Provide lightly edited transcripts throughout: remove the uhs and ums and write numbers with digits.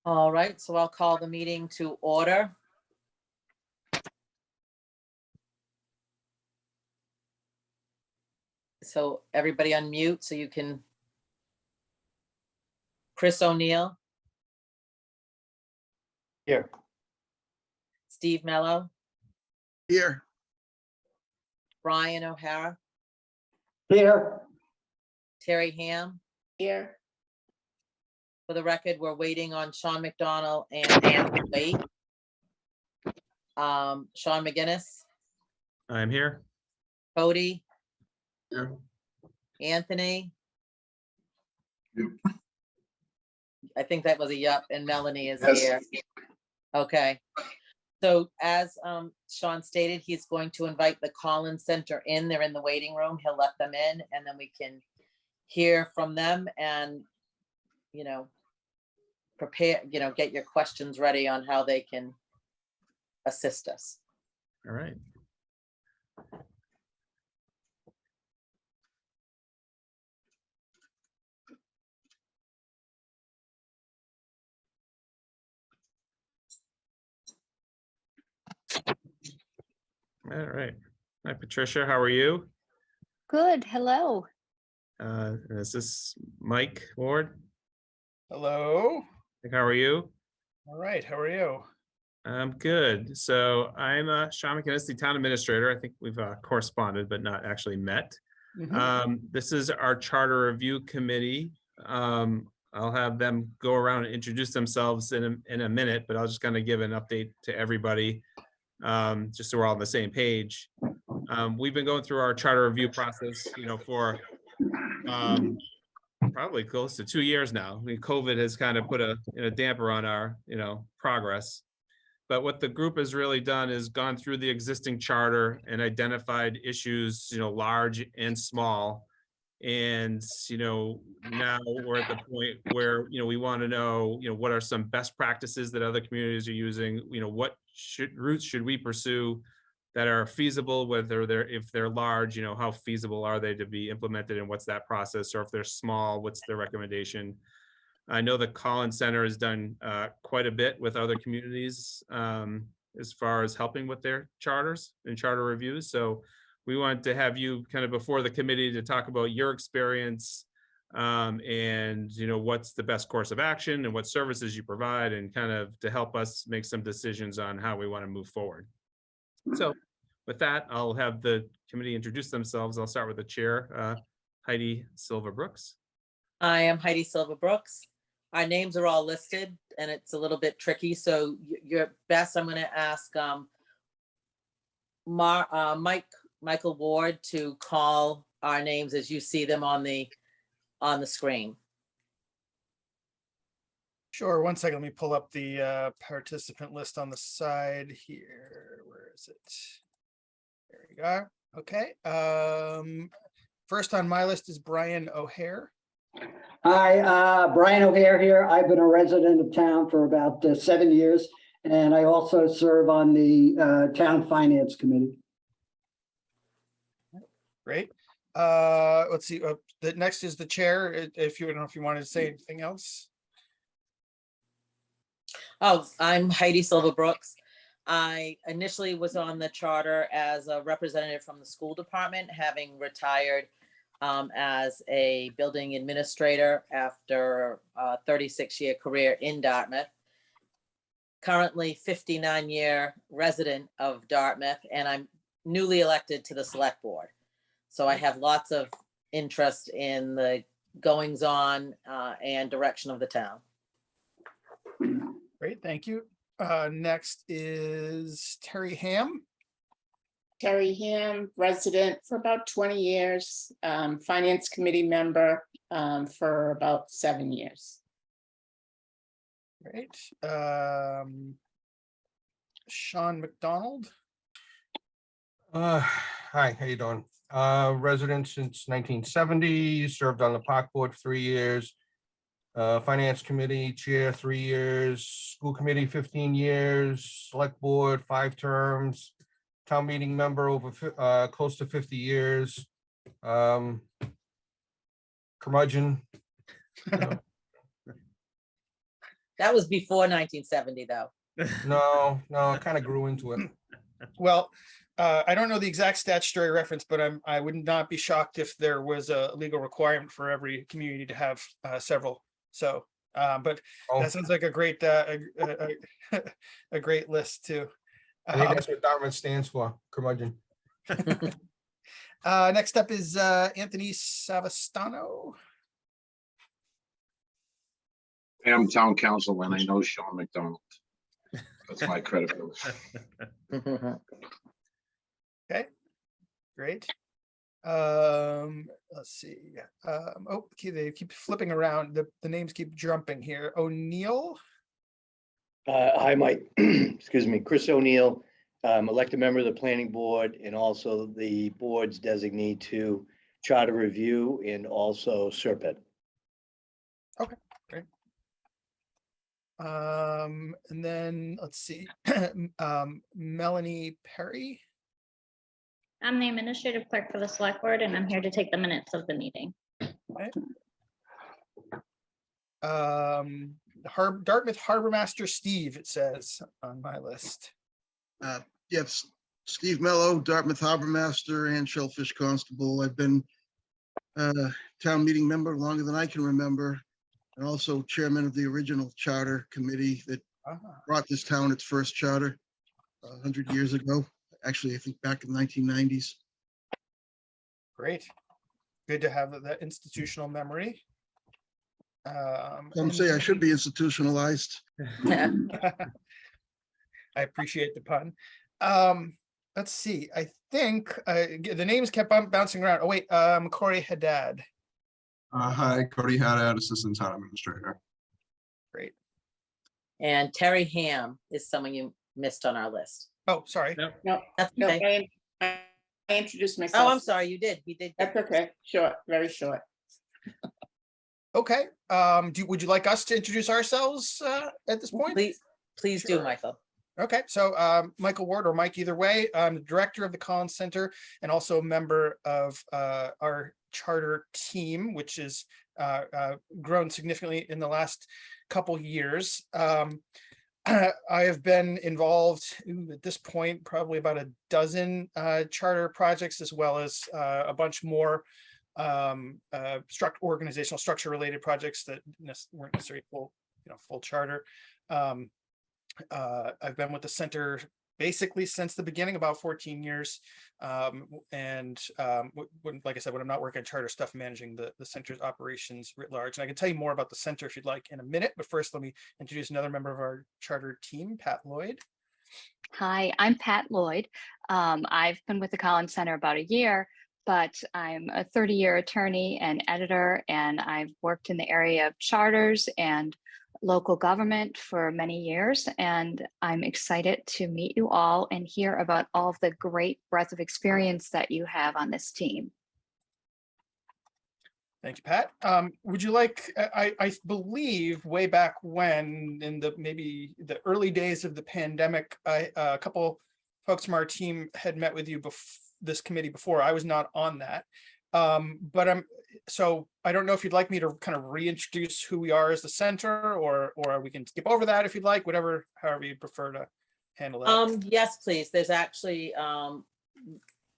All right, so I'll call the meeting to order. So everybody unmute so you can. Chris O'Neill, Here. Steve Mello, Here. Brian O'Hara, Here. Terry Ham. Here. For the record, we're waiting on Sean McDonald and wait. Sean McGinnis, I'm here. Cody, Here. Anthony. Yep. I think that was a yup, and Melanie is Yes. here. Okay. So as Sean stated, he's going to invite the Collins Center in. They're in the waiting room. He'll let them in, and then we can hear from them and, prepare, get your questions ready on how they can assist us. All right. All right. Hi, Patricia. How are you? Good. Hello. Is this Mike Ward? Hello. How are you? All right. How are you? I'm good. So I'm Sean McGinnis, the town administrator. I think we've corresponded, but not actually met. This is our charter review committee. I'll have them go around and introduce themselves in a minute, but I'll just kind of give an update to everybody, just so we're all on the same page. We've been going through our charter review process, for probably close to 2 years now. I mean, COVID has kind of put a damper on our, progress. But what the group has really done is gone through the existing charter and identified issues, large and small. And, now we're at the point where, we want to know, what are some best practices that other communities are using? What routes should we pursue that are feasible, whether if they're large, how feasible are they to be implemented and what's that process? Or if they're small, what's the recommendation? I know the Collins Center has done quite a bit with other communities as far as helping with their charters and charter reviews. So we want to have you kind of before the committee to talk about your experience and, what's the best course of action and what services you provide, and kind of to help us make some decisions on how we want to move forward. So with that, I'll have the committee introduce themselves. I'll start with the chair, Heidi Silva Brooks. I am Heidi Silva Brooks. Our names are all listed and it's a little bit tricky. So you're best, I'm going to ask Michael Ward to call our names as you see them on the screen. Sure. One second. Let me pull up the participant list on the side here. Where is it? There we go. Okay. First on my list is Brian O'Hare. Hi, Brian O'Hare here. I've been a resident of town for about 7 years, and I also serve on the town finance committee. Great. Let's see. The next is the chair. If you don't know if you wanted to say anything else. Oh, I'm Heidi Silva Brooks. I initially was on the charter as a representative from the school department, having retired as a building administrator after a 36-year career in Dartmouth. Currently 59-year resident of Dartmouth, and I'm newly elected to the select board. So I have lots of interest in the goings on and direction of the town. Great. Thank you. Next is Terry Ham. Terry Ham, resident for about 20 years, finance committee member for about 7 years. Great. Sean McDonald. Hi, how you doing? Resident since 1970, served on the park board for 3 years, finance committee chair 3 years, school committee 15 years, select board 5 terms, town meeting member over close to 50 years. Curmudgeon. That was before 1970, though. No, I kind of grew into it. Well, I don't know the exact statutory reference, but I would not be shocked if there was a legal requirement for every community to have several. So, but Oh, that sounds like a great, a great list too. I think that's what Dartmouth stands for, curmudgeon. Next up is Anthony Savastano. I'm town council and I know Sean McDonald. That's my credibility. Great. Let's see. Oh, okay, they keep flipping around. The names keep jumping here. O'Neill. Hi, Mike. Excuse me, Chris O'Neill, elected member of the planning board and also the board's designee to charter review and also Serpent. And then let's see. Melanie Perry. I'm the administrative clerk for the select board, and I'm here to take the minutes of the meeting. Dartmouth Harbor Master Steve, it says on my list. Yes, Steve Mello, Dartmouth Harbor Master and Shellfish Constable. I've been town meeting member longer than I can remember, and also chairman of the original charter committee that brought this town its first charter 100 years ago. Actually, I think back in the 1990s. Great. Good to have that institutional memory. Some say I should be institutionalized. I appreciate the pun. Let's see. I think the names kept bouncing around. Oh wait, Corey Haddad. Hi, Cody Haddad, Assistant Town Administrator. Great. And Terry Ham is someone you missed on our list. Oh, sorry. No, That's no, okay. I introduced myself. Oh, I'm sorry, you did. He did. That's okay. Short, very short. Okay. Would you like us to introduce ourselves at this point? Please do, Sure. Michael. Okay, so Michael Ward or Mike, either way, I'm the director of the Collins Center and also a member of our charter team, which is grown significantly in the last couple years. I have been involved at this point, probably about a dozen charter projects, as well as a bunch more organizational structure related projects that weren't necessarily full charter. I've been with the center basically since the beginning, about 14 years. Like I said, when I'm not working on charter stuff, managing the center's operations writ large. And I can tell you more about the center if you'd like in a minute, but first let me introduce another member of our charter team, Pat Lloyd. Hi, I'm Pat Lloyd. I've been with the Collins Center about a year, but I'm a 30-year attorney and editor, and I've worked in the area of charters and local government for many years, and I'm excited to meet you all and hear about all of the great breadth of experience that you have on this team. Thank you, Pat. Would you like, I believe way back when, in maybe the early days of the pandemic, a couple folks from our team had met with you this committee before. I was not on that. So I don't know if you'd like me to kind of reintroduce who we are as the center, or we can skip over that if you'd like, however you prefer to handle that. Yes, please. There's actually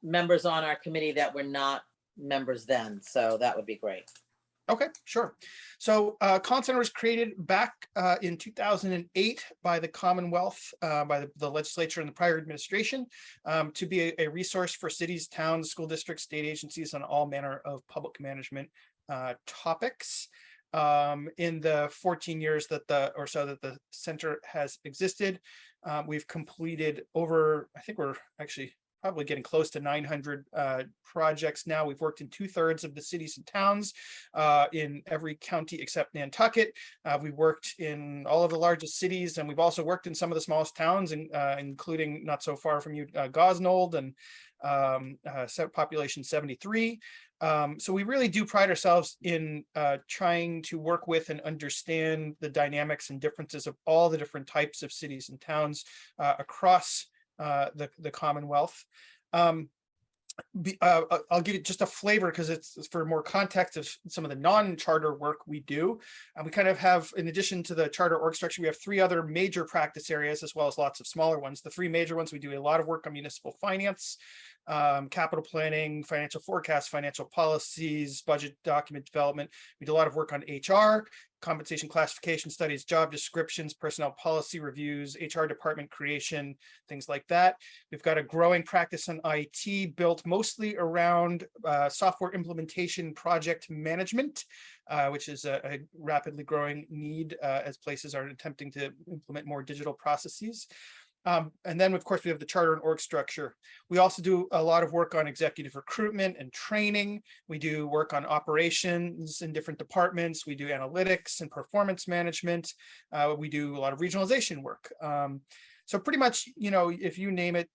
members on our committee that were not members then, so that would be great. Okay, sure. So Collins Center was created back in 2008 by the Commonwealth, by the legislature and the prior administration, to be a resource for cities, towns, school districts, state agencies on all manner of public management topics. In the 14 years that the center has existed, we've completed over, I think we're actually probably getting close to 900 projects now. We've worked in 2/3 of the cities and towns in every county except Nantucket. We've worked in all of the largest cities, and we've also worked in some of the smallest towns, including not so far from you, Gosnold, and population 73. So we really do pride ourselves in trying to work with and understand the dynamics and differences of all the different types of cities and towns across the Commonwealth. I'll give you just a flavor because it's for more context of some of the non-charter work we do. And we kind of have, in addition to the charter org structure, we have 3 other major practice areas as well as lots of smaller ones. The 3 major ones, we do a lot of work on municipal finance, capital planning, financial forecasts, financial policies, budget document development. We do a lot of work on HR, compensation classification studies, job descriptions, personnel policy reviews, HR department creation, things like that. We've got a growing practice on IT built mostly around software implementation project management, which is a rapidly growing need as places are attempting to implement more digital processes. And then, of course, we have the charter and org structure. We also do a lot of work on executive recruitment and training. We do work on operations in different departments. We do analytics and performance management. We do a lot of regionalization work. So pretty much, you know, if you name it,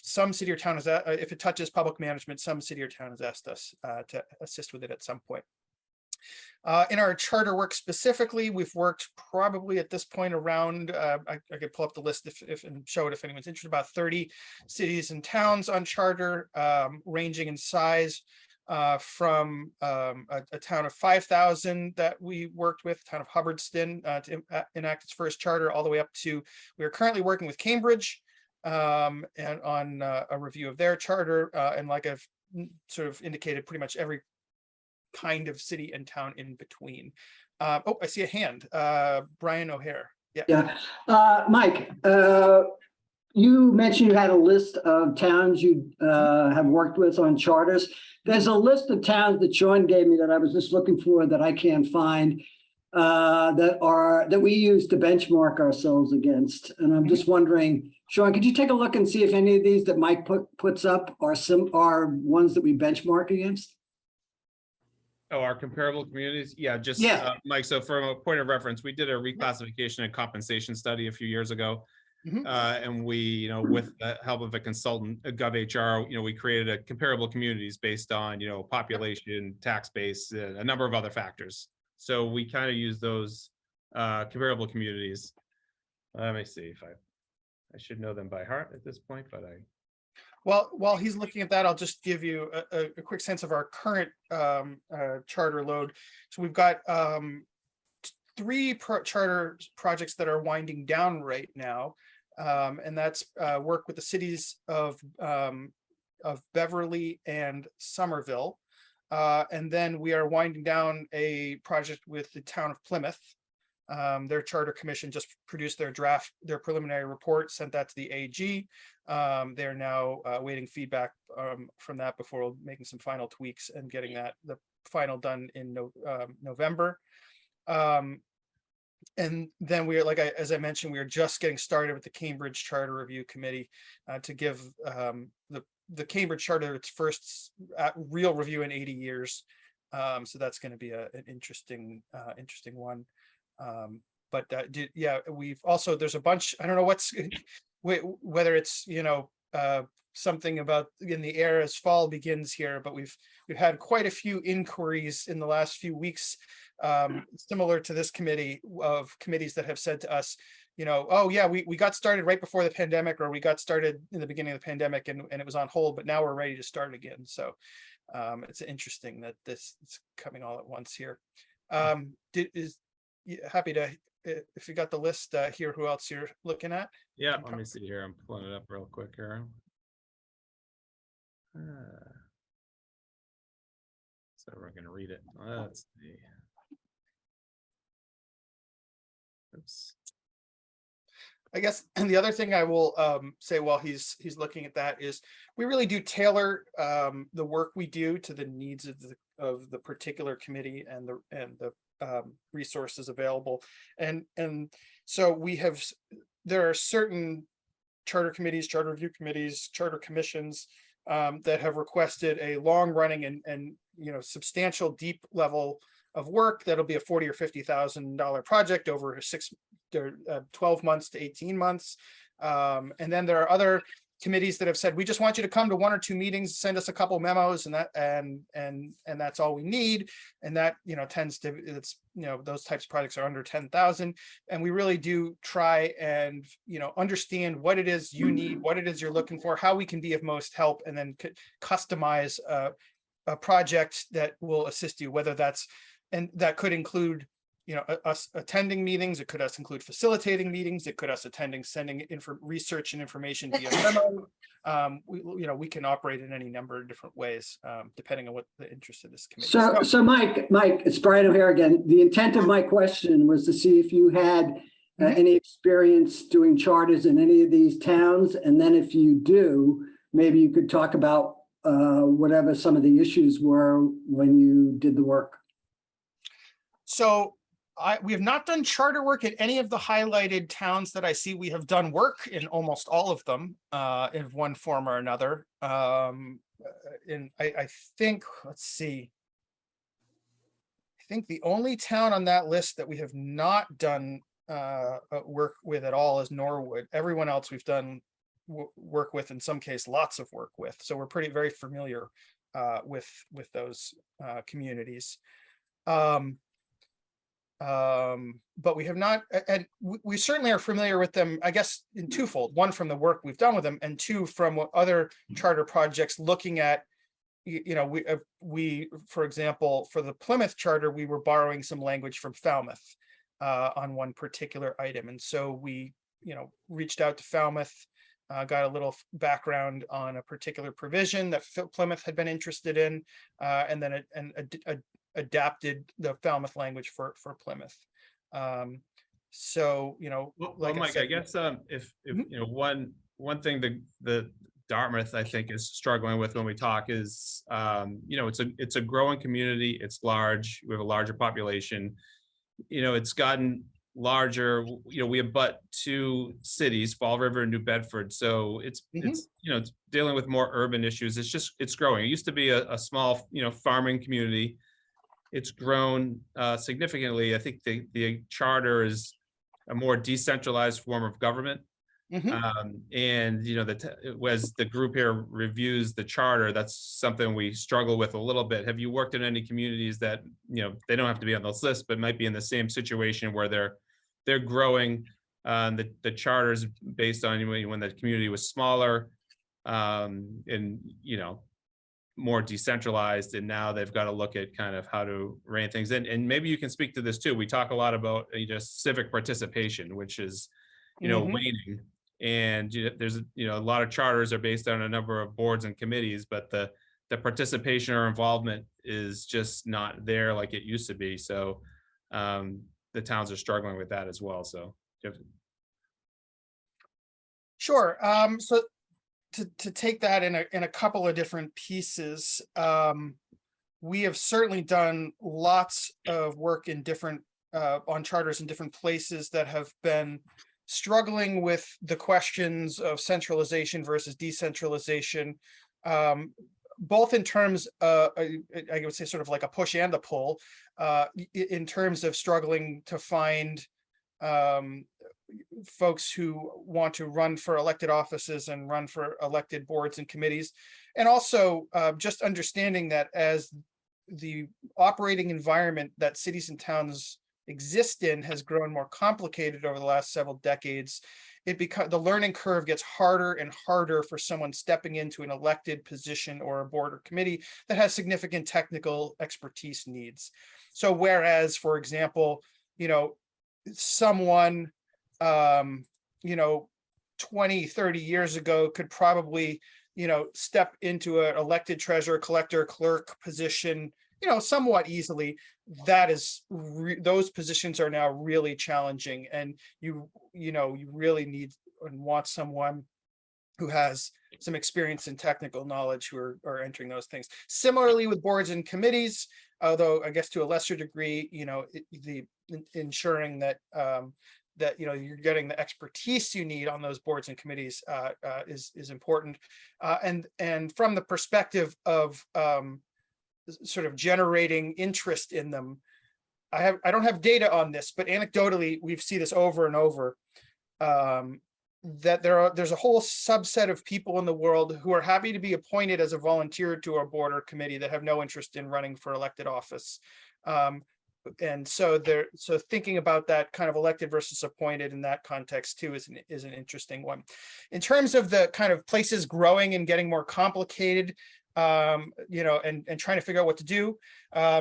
some city or town has, if it touches public management, some city or town has asked us to assist with it at some point. In our charter work specifically, we've worked probably at this point around, I could pull up the list if and show it if anyone's interested, about 30 cities and towns on charter, ranging in size from a town of 5,000 that we worked with, town of Hubbardston, to enact its first charter, all the way up to, we are currently working with Cambridge and on a review of their charter. And like I've sort of indicated, pretty much every kind of city and town in between. Oh, I see a hand. Brian O'Hare. Yeah. Mike, you mentioned you had a list of towns you have worked with on charters. There's a list of towns that Sean gave me that I was just looking for that I can't find that we use to benchmark ourselves against. And I'm just wondering, Sean, could you take a look and see if any of these that Mike puts up are ones that we benchmark against? Oh, our comparable communities? Yeah, just Mike, so from a point of reference, we did a reclassification and compensation study a few years ago. And we, you know, with the help of a consultant, GovHR, you know, we created a comparable communities based on, you know, population, tax base, a number of other factors. So we kind of use those comparable communities. Let me see if I should know them by heart at this point, but I. Well, while he's looking at that, I'll just give you a quick sense of our current charter load. So we've got 3 charter projects that are winding down right now. And that's work with the cities of Beverly and Somerville. And then we are winding down a project with the town of Plymouth. Their charter commission just produced their preliminary report, sent that to the AG. They're now awaiting feedback from that before making some final tweaks and getting the final done in November. And then we are, as I mentioned, we are just getting started with the Cambridge Charter Review Committee to give the Cambridge Charter its first real review in 80 years. So that's going to be an interesting one. Yeah, we've also, there's a bunch, I don't know whether it's, you know, something about in the air as fall begins here, but we've had quite a few inquiries in the last few weeks, similar to this committee, of committees that have said to us, you know, oh yeah, we got started right before the pandemic, or we got started in the beginning of the pandemic and it was on hold, but now we're ready to start again. So it's interesting that this is coming all at once here. Happy to, if you got the list here, who else you're looking at? Yeah, let me see here. I'm pulling it up real quick here. So we're going to read it. Let's see. Oops. I guess, and the other thing I will say while he's looking at that is we really do tailor the work we do to the needs of the particular committee and the resources available. And so there are certain charter committees, charter review committees, charter commissions that have requested a long running and you know, substantial deep level of work that'll be a $40,000 or $50,000 project over 12 months to 18 months. And then there are other committees that have said, we just want you to come to 1 or 2 meetings, send us a couple memos, and that's all we need. And that, tends to, it's, those types of projects are under 10,000. And we really do try and, understand what it is you need, what it is you're looking for, how we can be of most help, and then customize a project that will assist you, whether that's, and that could include, us attending meetings. It could us include facilitating meetings. It could us sending research and information via memo. We can operate in any number of different ways, depending on what the interest of this committee is. So Mike, it's Brian O'Hare again. The intent of my question was to see if you had any experience doing charters in any of these towns. And then if you do, maybe you could talk about whatever some of the issues were when you did the work. So we have not done charter work in any of the highlighted towns that I see. We have done work in almost all of them in one form or another. I think, let's see. I think the only town on that list that we have not done work with at all is Norwood. Everyone else we've done work with, in some case, lots of work with. So we're very familiar with those communities. But we have not, and we certainly are familiar with them, I guess, in twofold. One, from the work we've done with them, and two, from what other charter projects looking at, we, for example, for the Plymouth charter, we were borrowing some language from Falmouth on one particular item. And so we, reached out to Falmouth, got a little background on a particular provision that Plymouth had been interested in, and then adapted the Falmouth language for Plymouth. So, Well, Mike, I guess if one thing the Dartmouth, I think, is struggling with when we talk is, it's a growing community. It's large. We have a larger population. It's gotten larger. We abut 2 cities, Fall River and New Bedford. So it's dealing with more urban issues. It's growing. It used to be a small, farming community. It's grown significantly. I think the charter is a more decentralized form of government. And as the group here reviews the charter, that's something we struggle with a little bit. Have you worked in any communities that, they don't have to be on this list, but might be in the same situation where they're growing? The charter's based on when the community was smaller, and more decentralized, and now they've got to look at kind of how to rein things in. And maybe you can speak to this too. We talk a lot about civic participation, which is waning, and there's a lot of charters are based on a number of boards and committees, but the participation or involvement is just not there like it used to be. So the towns are struggling with that as well. So sure. So to take that in a couple of different pieces, we have certainly done lots of work in different on charters in different places that have been struggling with the questions of centralization versus decentralization, both in terms I would say sort of like a push and a pull, in terms of struggling to find folks who want to run for elected offices and run for elected boards and committees. And also just understanding that as the operating environment that cities and towns exist in has grown more complicated over the last several decades, the learning curve gets harder and harder for someone stepping into an elected position or a board or committee that has significant technical expertise needs. So whereas, for example, someone 20, 30 years ago could probably, step into an elected treasurer, collector, clerk position, somewhat easily. That is, those positions are now really challenging, and you really need and want someone who has some experience and technical knowledge who are entering those things. Similarly with boards and committees, although I guess to a lesser degree, ensuring that you're getting the expertise you need on those boards and committees is important. And from the perspective of sort of generating interest in them, I don't have data on this, but anecdotally, we see this over and over. that there's a whole subset of people in the world who are happy to be appointed as a volunteer to a board or committee that have no interest in running for elected office. And so thinking about that kind of elected versus appointed in that context too is an interesting one. In terms of the kind of places growing and getting more complicated, you know, and trying to figure out what to do.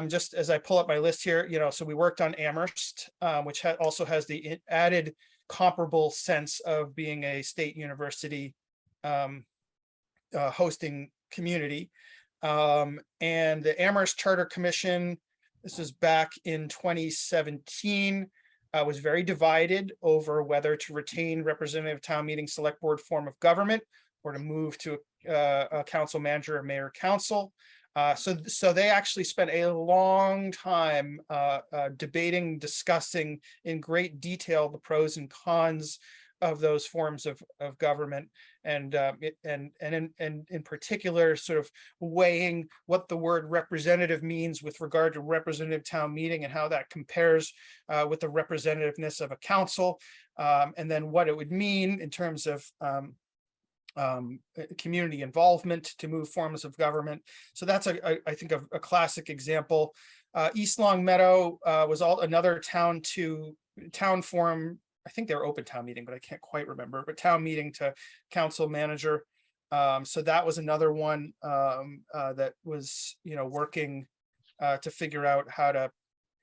Just as I pull up my list here, you know, so we worked on Amherst, which also has the added comparable sense of being a state university hosting community. And the Amherst Charter Commission, this was back in 2017, was very divided over whether to retain representative town meeting select board form of government or to move to a council manager or mayor council. So they actually spent a long time debating, discussing in great detail the pros and cons of those forms of government, and in particular, sort of weighing what the word representative means with regard to representative town meeting and how that compares with the representativeness of a council, and then what it would mean in terms of community involvement to move forms of government. So that's I think a classic example. East Long Meadow was another town form. I think they were open town meeting, but I can't quite remember, but town meeting to council manager. So that was another one that was, you know, working to figure out how to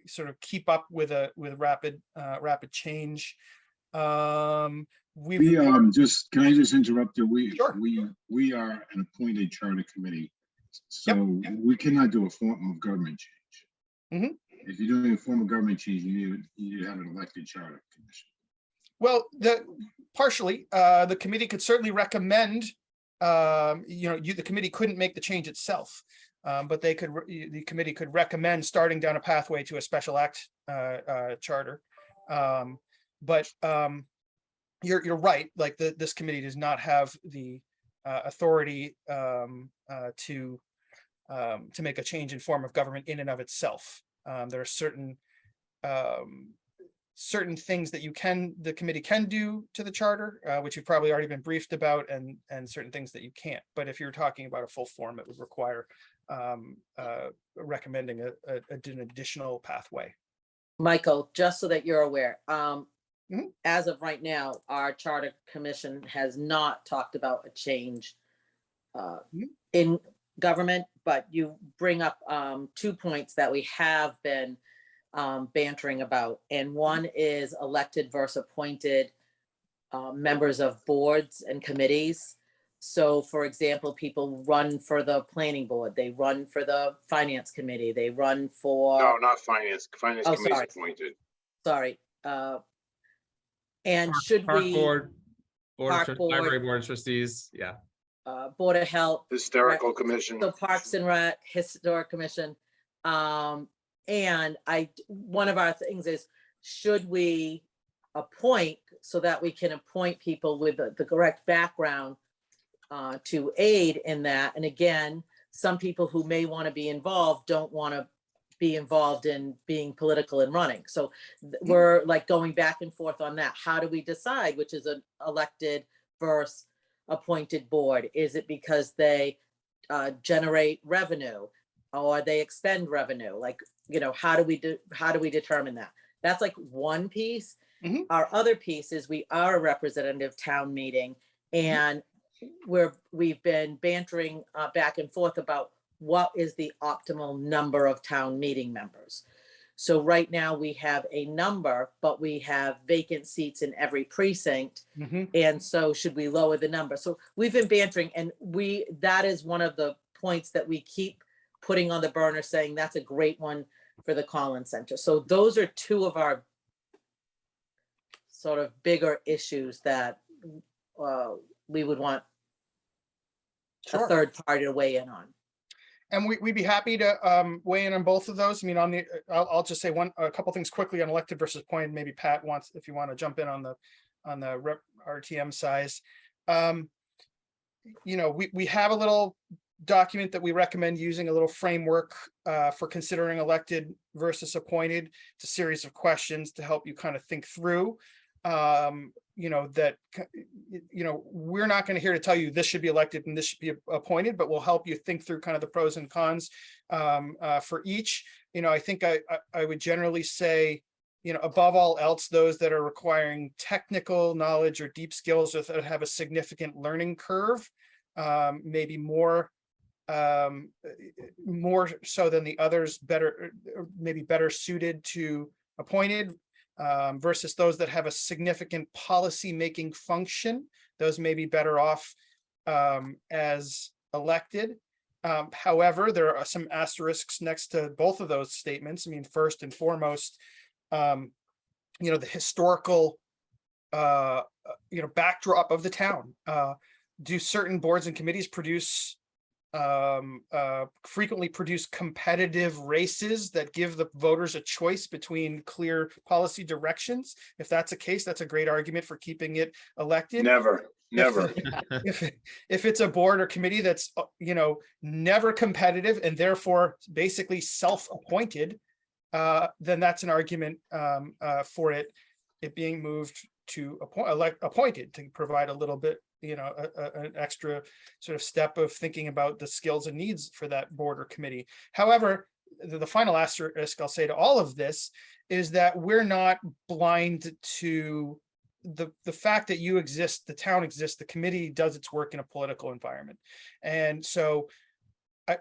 sort of keep up with rapid change. Just, can I just interrupt you? Sure. We are an appointed charter committee, so we cannot do a form of government change. Mhm. If you're doing a form of government change, you need to have an elected charter commission. Well, partially, the committee could certainly recommend, you know, the committee couldn't make the change itself, but the committee could recommend starting down a pathway to a special act charter. But you're right, like this committee does not have the authority to make a change in form of government in and of itself. There are certain things that the committee can do to the charter, which you've probably already been briefed about, and certain things that you can't. But if you're talking about a full form, it would require recommending an additional pathway. Michael, just so that you're aware, as of right now, our charter commission has not talked about a change in government, but you bring up 2 points that we have been bantering about. And one is elected versus appointed members of boards and committees. So for example, people run for the planning board, they run for the finance committee, they run for. No, not finance. Finance Oh, committee sorry. appointed. Sorry. And should Park we, board, Park board. library board of trustees, yeah. Board of Health, Hysterical commission. the Parks and Rec, Historic Commission. And one of our things is, should we appoint so that we can appoint people with the correct background to aid in that? And again, some people who may want to be involved don't want to be involved in being political and running. So we're like going back and forth on that. How do we decide which is an elected versus appointed board? Is it because they generate revenue or they expend revenue? Like, you know, how do we determine that? That's like one piece. Mhm. Our other piece is we are a representative town meeting, and we've been bantering back and forth about what is the optimal number of town meeting members. So right now we have a number, but we have vacant seats in every precinct. Mhm. And so should we lower the number? So we've been bantering, and that is one of the points that we keep putting on the burner, saying that's a great one for the Collins Center. So those are two of our sort of bigger issues that we would want a Sure. third party to weigh in on. And we'd be happy to weigh in on both of those. I mean, I'll just say a couple things quickly on elected versus appointed. Maybe Pat wants, if you want to jump in on the rep RTM size. You know, we have a little document that we recommend using, a little framework for considering elected versus appointed. It's a series of questions to help you kind of think through you know, that, you know, we're not going to here to tell you this should be elected and this should be appointed, but we'll help you think through kind of the pros and cons for each. You know, I think I would generally say, you know, above all else, those that are requiring technical knowledge or deep skills that have a significant learning curve, maybe more so than the others, maybe better suited to appointed, versus those that have a significant policy making function. Those may be better off as elected. However, there are some asterisks next to both of those statements. I mean, first and foremost, you know, the historical you know, backdrop of the town. Do certain boards and committees frequently produce competitive races that give the voters a choice between clear policy directions? If that's the case, that's a great argument for keeping it elected. Never. If it's a board or committee that's, you know, never competitive and therefore basically self-appointed, then that's an argument for it being moved to appointed, to provide a little bit, you know, an extra sort of step of thinking about the skills and needs for that board or committee. However, the final asterisk I'll say to all of this is that we're not blind to the fact that you exist, the town exists, the committee does its work in a political environment. And so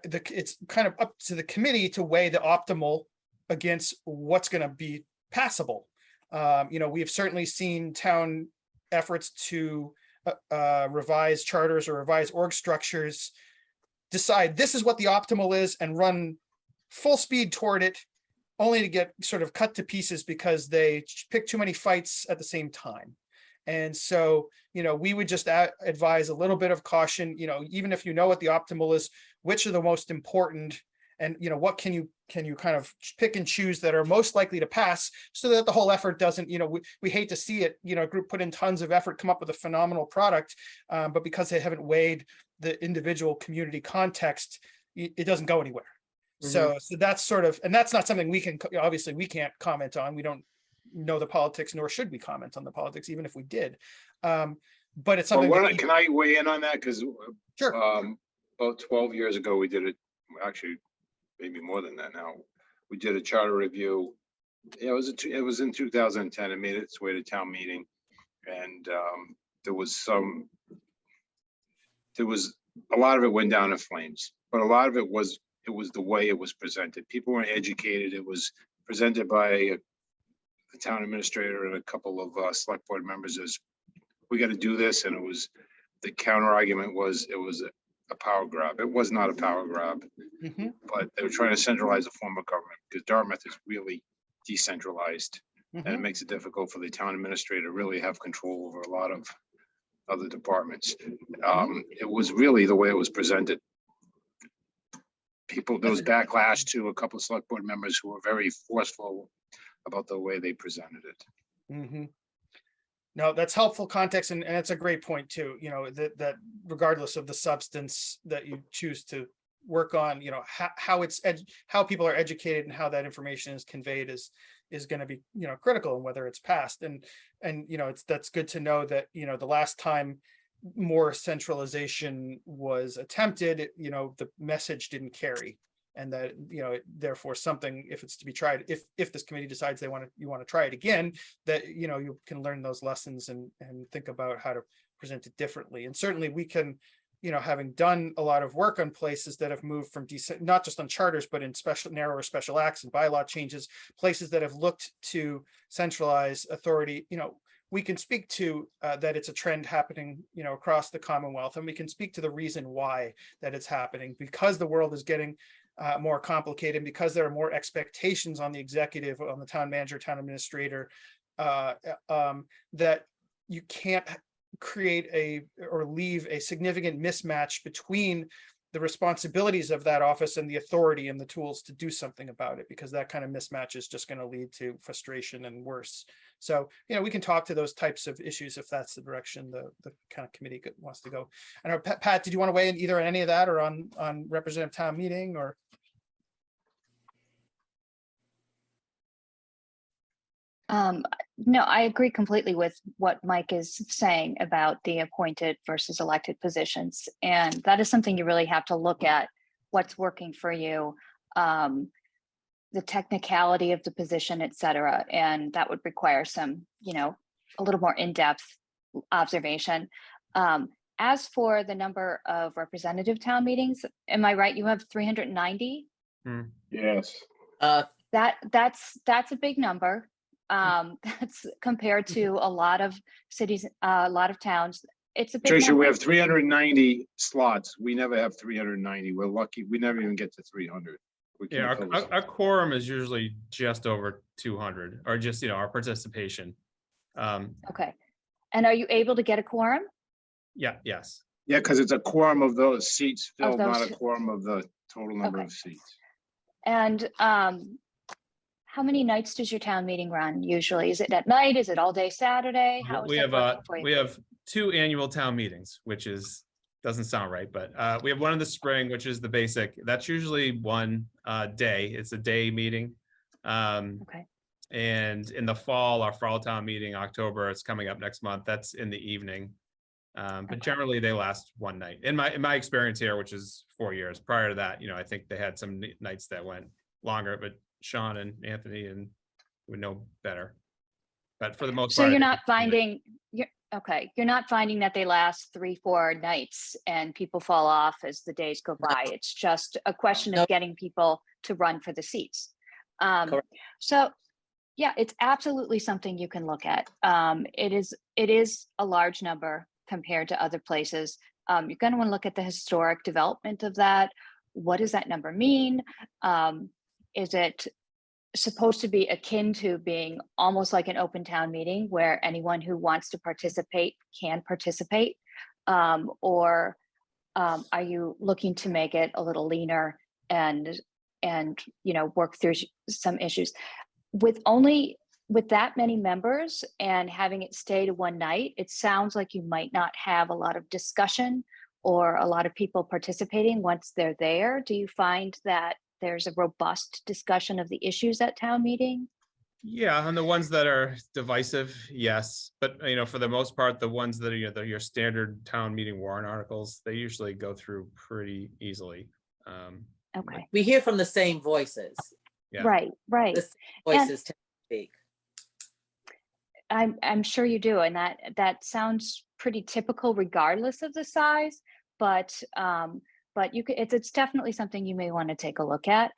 it's kind of up to the committee to weigh the optimal against what's going to be passable. You know, we have certainly seen town efforts to revise charters or revise org structures, decide this is what the optimal is and run full speed toward it, only to get sort of cut to pieces because they pick too many fights at the same time. And so, you know, we would just advise a little bit of caution, you know, even if you know what the optimal is, which are the most important, and, you know, what can you kind of pick and choose that are most likely to pass, so that the whole effort doesn't, you know, we hate to see it, you know, a group put in tons of effort, come up with a phenomenal product, but because they haven't weighed the individual community context, it doesn't go anywhere. So that's sort of, and that's not something we can, obviously we can't comment on. We don't know the politics, nor should we comment on the politics, even if we did. But it's something. Can I weigh in on that? Because sure. About 12 years ago, we did it. Actually, maybe more than that now. We did a charter review. It was in 2010. It made its way to town meeting, and there was a lot of it went down in flames, but a lot of it was the way it was presented. People weren't educated. It was presented by the town administrator and a couple of select board members as, we got to do this, and it was, the counter argument was, it was a power grab. It was not a power grab, but they were trying to centralize a form of government, because Dartmouth is really decentralized, and it makes it difficult for the town administrator to really have control over a lot of other departments. It was really the way it was presented. There was backlash to a couple of select board members who were very forceful about the way they presented it. No, that's helpful context, and it's a great point too. You know, that regardless of the substance that you choose to work on, you know, how people are educated and how that information is conveyed is going to be, you know, critical, and whether it's passed. And you know, that's good to know that, you know, the last time more centralization was attempted, you know, the message didn't carry, and that, you know, therefore something, if it's to be tried, if this committee decides you want to try it again, that, you know, you can learn those lessons and think about how to present it differently. And certainly we can, you know, having done a lot of work on places that have moved from not just on charters, but in narrower special acts and bylaw changes, places that have looked to centralize authority, you know, we can speak to that it's a trend happening, you know, across the Commonwealth, and we can speak to the reason why that it's happening, because the world is getting more complicated, because there are more expectations on the executive, on the town manager, town administrator, that you can't create or leave a significant mismatch between the responsibilities of that office and the authority and the tools to do something about it, because that kind of mismatch is just going to lead to frustration and worse. So, you know, we can talk to those types of issues if that's the direction the kind of committee wants to go. I know, Pat, did you want to weigh in either on any of that or on representative town meeting or? No, I agree completely with what Mike is saying about the appointed versus elected positions. And that is something you really have to look at, what's working for you, the technicality of the position, et cetera. And that would require some, a little more in-depth observation. As for the number of representative town meetings, am I right? You have 390? Yes. That's a big number. That's compared to a lot of cities, a lot of towns. It's a big Tricia, number. we have 390 slots. We never have 390. We're lucky. We never even get to 300. We Yeah, can't fill this. our quorum is usually just over 200, or just, our participation. Okay. And are you able to get a quorum? Yeah, yes. Yeah, because it's a quorum of those seats Of filled, not those- a quorum of the total number Okay. of seats. And how many nights does your town meeting run usually? Is it at night? Is it all day Saturday? How is We that have, working for you? we have 2 annual town meetings, which doesn't sound right, but we have one in the spring, which is the basic. That's usually one day. It's a day meeting. Okay. And in the fall, our fall town meeting, October, it's coming up next month. That's in the evening. But Okay. generally they last one night. In my experience here, which is 4 years. Prior to that, I think they had some nights that went longer, but Sean and Anthony would know better. But for the most So part, you're I not finding, you're not finding that they last 3-4 nights and people fall off as the days go by. It's just a question of Nope. getting people to run for the seats. Correct. So yeah, it's absolutely something you can look at. It is a large number compared to other places. You're going to want to look at the historic development of that. What does that number mean? Is it supposed to be akin to being almost like an open town meeting where anyone who wants to participate can participate? Or are you looking to make it a little leaner and work through some issues? With that many members and having it stay to one night, it sounds like you might not have a lot of discussion or a lot of people participating once they're there. Do you find that there's a robust discussion of the issues at town meeting? Yeah, and the ones that are divisive, yes. But, for the most part, the ones that are your standard town meeting warrant articles, they usually go through pretty easily. Okay, We hear from the same voices. Yeah. right. The same voices to speak. I'm sure you do, and that sounds pretty typical regardless of the size, but you could, it's definitely something you may want to take a look at.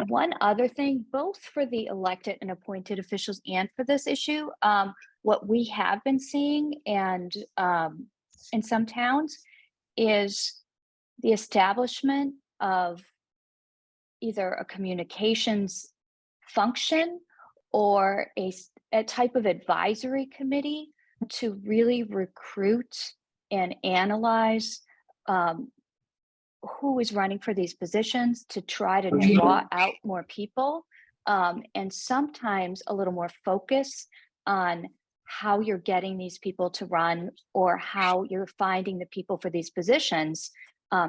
One other thing, both for the elected and appointed officials and for this issue, what we have been seeing and in some towns is the establishment of either a communications function or a type of advisory committee to really recruit and analyze who is running for these positions to try to draw out more people, and sometimes a little more focus on how you're getting these people to run or how you're finding the people for these positions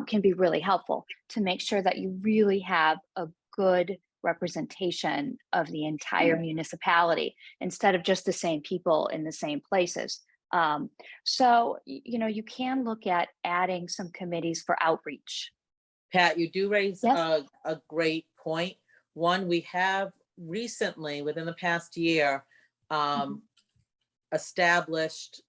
can be really helpful to make sure that you really have a good representation of the entire municipality instead of just the same people in the same places. So, you can look at adding some committees for outreach. Pat, you do raise Yes. a great point. One, we have recently, within the past year, established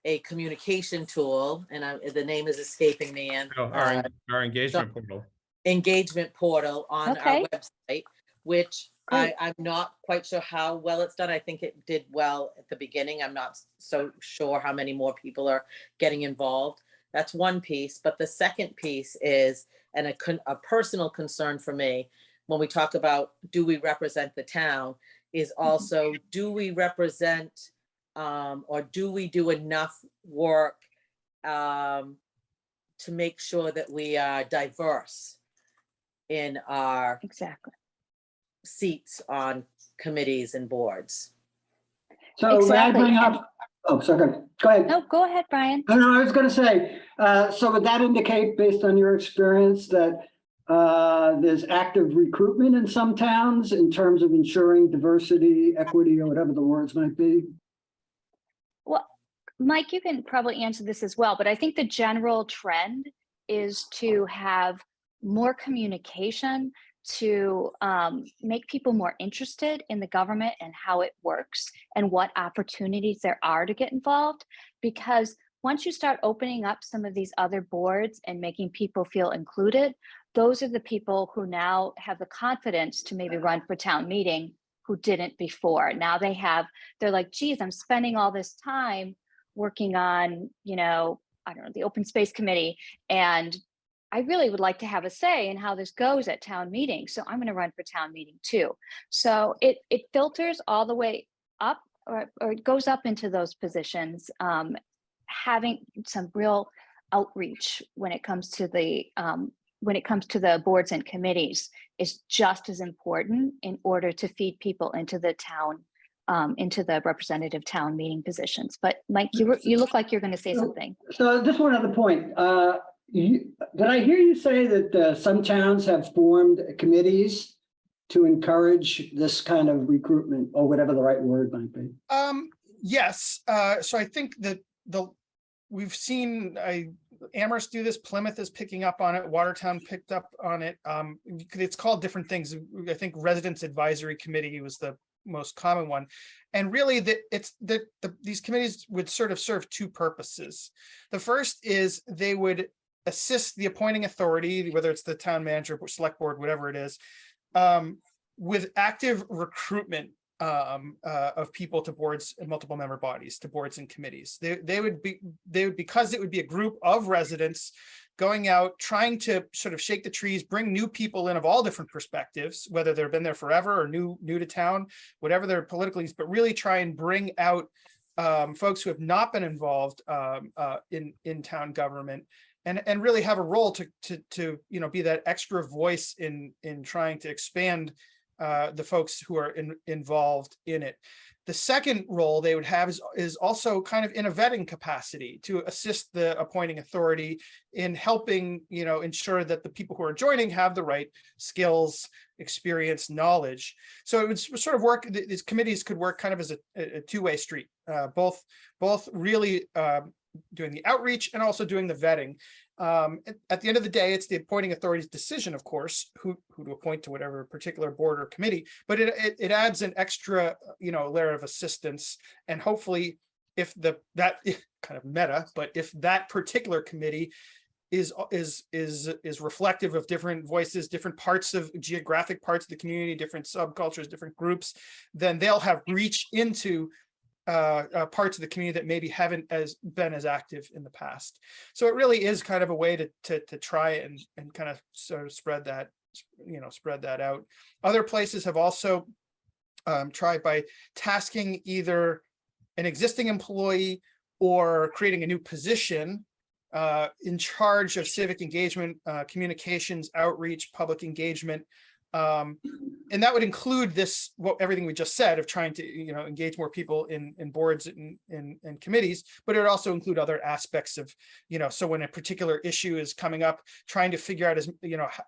a communication tool, and the name is escaping me, and Our engagement portal. engagement portal on our Okay. website, which Great. I'm not quite sure how well it's done. I think it did well at the beginning. I'm not so sure how many more people are getting involved. That's one piece. But the second piece is, and a personal concern for me, when we talk about do we represent the town, is also do we represent or do we do enough work to make sure that we are diverse in our Exactly. seats on committees and boards. So may I Exactly. bring up, oh, sorry, go ahead. No, go ahead, Brian. No, I was going to say, so would that indicate, based on your experience, that There's active recruitment in some towns in terms of ensuring diversity, equity, or whatever the words might be. Well, Mike, you can probably answer this as well, but I think the general trend is to have more communication, to make people more interested in the government and how it works and what opportunities there are to get involved. Because once you start opening up some of these other boards and making people feel included, those are the people who now have the confidence to maybe run for town meeting who didn't before. Now they're like, geez, I'm spending all this time working on, I don't know, the open space committee, and I really would like to have a say in how this goes at town meeting. So I'm going to run for town meeting too. So it filters all the way up, or it goes up into those positions. Having some real outreach when it comes to the boards and committees is just as important in order to feed people into the town, into the representative town meeting positions. But Mike, you look like you're going to say something. So just one other point. Did I hear you say that some towns have formed committees to encourage this kind of recruitment, or whatever the right word might be? Yes, so I think that we've seen Amherst do this, Plymouth is picking up on it, Watertown picked up on it. It's called different things. I think Residents Advisory Committee was the most common one. And really these committees would sort of serve two purposes. The first is they would assist the appointing authority, whether it's the town manager, select board, whatever it is, with active recruitment of people to boards and multiple member bodies, to boards and committees. They would be because it would be a group of residents going out, trying to sort of shake the trees, bring new people in of all different perspectives, whether they've been there forever or new to town, whatever their political needs, but really try and bring out folks who have not been involved in town government, and really have a role to be that extra voice in trying to expand the folks who are involved in it. The second role they would have is also kind of in a vetting capacity to assist the appointing authority in helping, ensure that the people who are joining have the right skills, experience, knowledge. So it would sort of work, these committees could work kind of as a two-way street, both really doing the outreach and also doing the vetting. At the end of the day, it's the appointing authority's decision, of course, who to appoint to whatever particular board or committee, but it adds an extra, layer of assistance. And hopefully if that kind of meta, but if that particular committee is reflective of different voices, different geographic parts of the community, different subcultures, different groups, then they'll have reach into parts of the community that maybe haven't been as active in the past. So it really is kind of a way to try and kind of sort of spread that out. Other places have also tried by tasking either an existing employee or creating a new position in charge of civic engagement, communications, outreach, public engagement. And that would include everything we just said of trying to, engage more people in boards and committees, but it would also include other aspects of, so when a particular issue is coming up, trying to figure out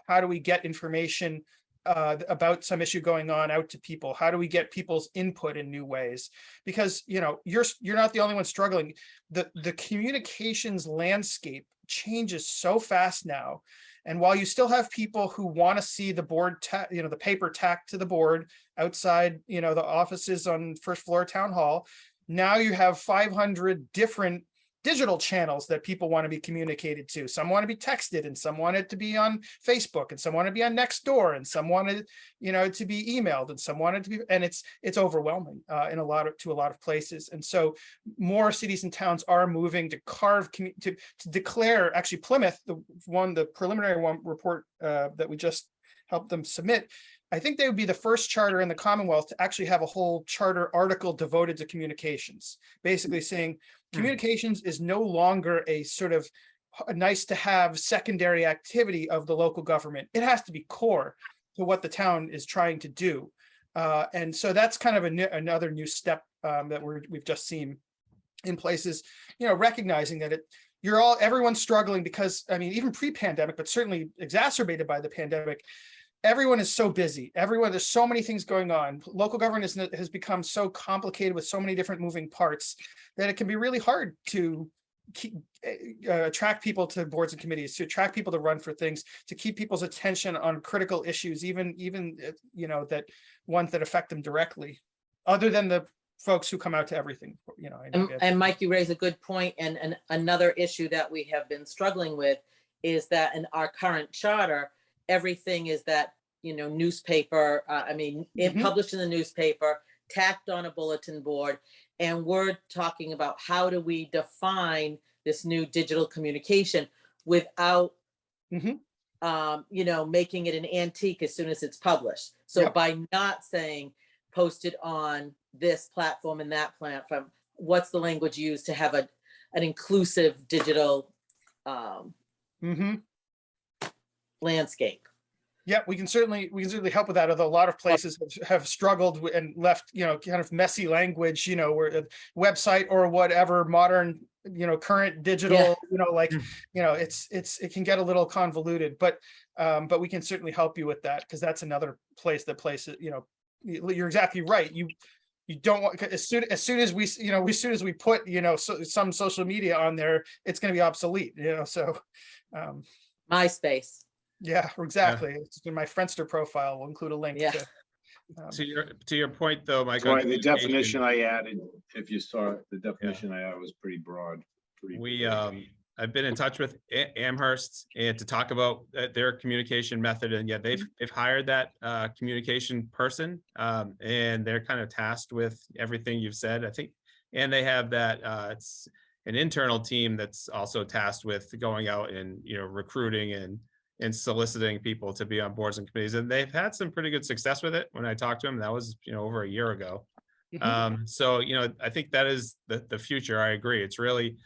how do we get information about some issue going on out to people? How do we get people's input in new ways? Because, you're not the only one struggling. The communications landscape changes so fast now. And while you still have people who want to see the board, the paper tacked to the board outside, the offices on first floor town hall, now you have 500 different digital channels that people want to be communicated to. Some want to be texted, and some want it to be on Facebook, and some want to be on Nextdoor, and some wanted, to be emailed, and some wanted to be, and it's overwhelming in a lot of places. And so more cities and towns are moving to declare. Actually, Plymouth, the preliminary report that we just helped them submit, I think they would be the first charter in the Commonwealth to actually have a whole charter article devoted to communications, basically saying communications is no longer a sort of nice to have secondary activity of the local government. It has to be core to what the town is trying to do. And so that's kind of another new step that we've just seen in places, recognizing that everyone's struggling because, I mean, even pre-pandemic, but certainly exacerbated by the pandemic, everyone is so busy. There's so many things going on. Local government has become so complicated with so many different moving parts that it can be really hard to attract people to boards and committees, to attract people to run for things, to keep people's attention on critical issues, even that ones that affect them directly, other than the folks who come out to everything. And Mike, you raise a good point. And another issue that we have been struggling with is that in our current charter, everything is that, newspaper, published in the newspaper, tacked on a bulletin board. And we're talking about how do we define this new digital communication without, making it an antique as soon as it's published. So Yep. by not saying posted on this platform and that platform, what's the language used to have an inclusive digital landscape? Yeah, we can certainly help with that. Although a lot of places have struggled and left, kind of messy language, where a website or whatever modern, current digital, it can get a little convoluted, but we can certainly help you with that, because that's another place that places, you're exactly right. You don't want, as soon as we put, some social media on there, it's going to be obsolete, so. MySpace. Yeah, exactly. It's in my Friendster profile. We'll include a link Yeah. To your point though, Mike. That's on why the communication, definition I added, if you saw it, the definition I added was pretty broad. I've been in touch with Amherst and to talk about their communication method, and yeah, they've hired that communication person, and they're kind of tasked with everything you've said, I think, and they have that it's an internal team that's also tasked with going out and recruiting and soliciting people to be on boards and committees, and they've had some pretty good success with it. When I talked to them, that was over a year ago. So I think that is the future. I agree. It's really,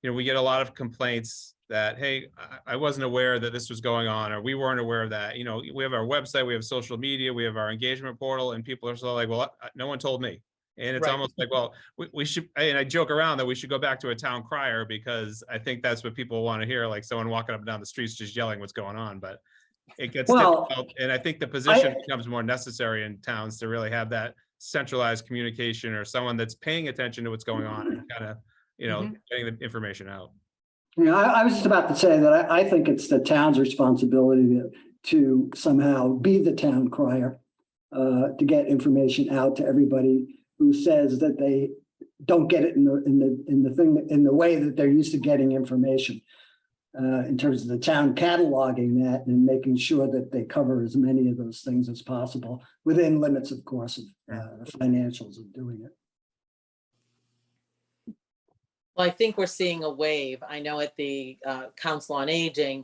we get a lot of complaints that, hey, I wasn't aware that this was going on, or we weren't aware of that. We have our website, we have social media, we have our engagement portal, and people are so like, well, no one told me. And it's Right. almost like, well, we should, and I joke around that we should go back to a town crier, because I think that's what people want to hear, like someone walking up and down the streets just yelling what's going on. But it gets Well, difficult, and I think the position becomes more necessary in towns to really have that centralized communication, or someone that's paying attention to what's going on and kind of, getting the information out. I was just about to say that I think it's the town's responsibility to somehow be the town crier, to get information out to everybody who says that they don't get it in the way that they're used to getting information. In terms of the town cataloging that and making sure that they cover as many of those things as possible, within limits, of course, of the financials of doing it. Well, I think we're seeing a wave. I know at the Council on Aging,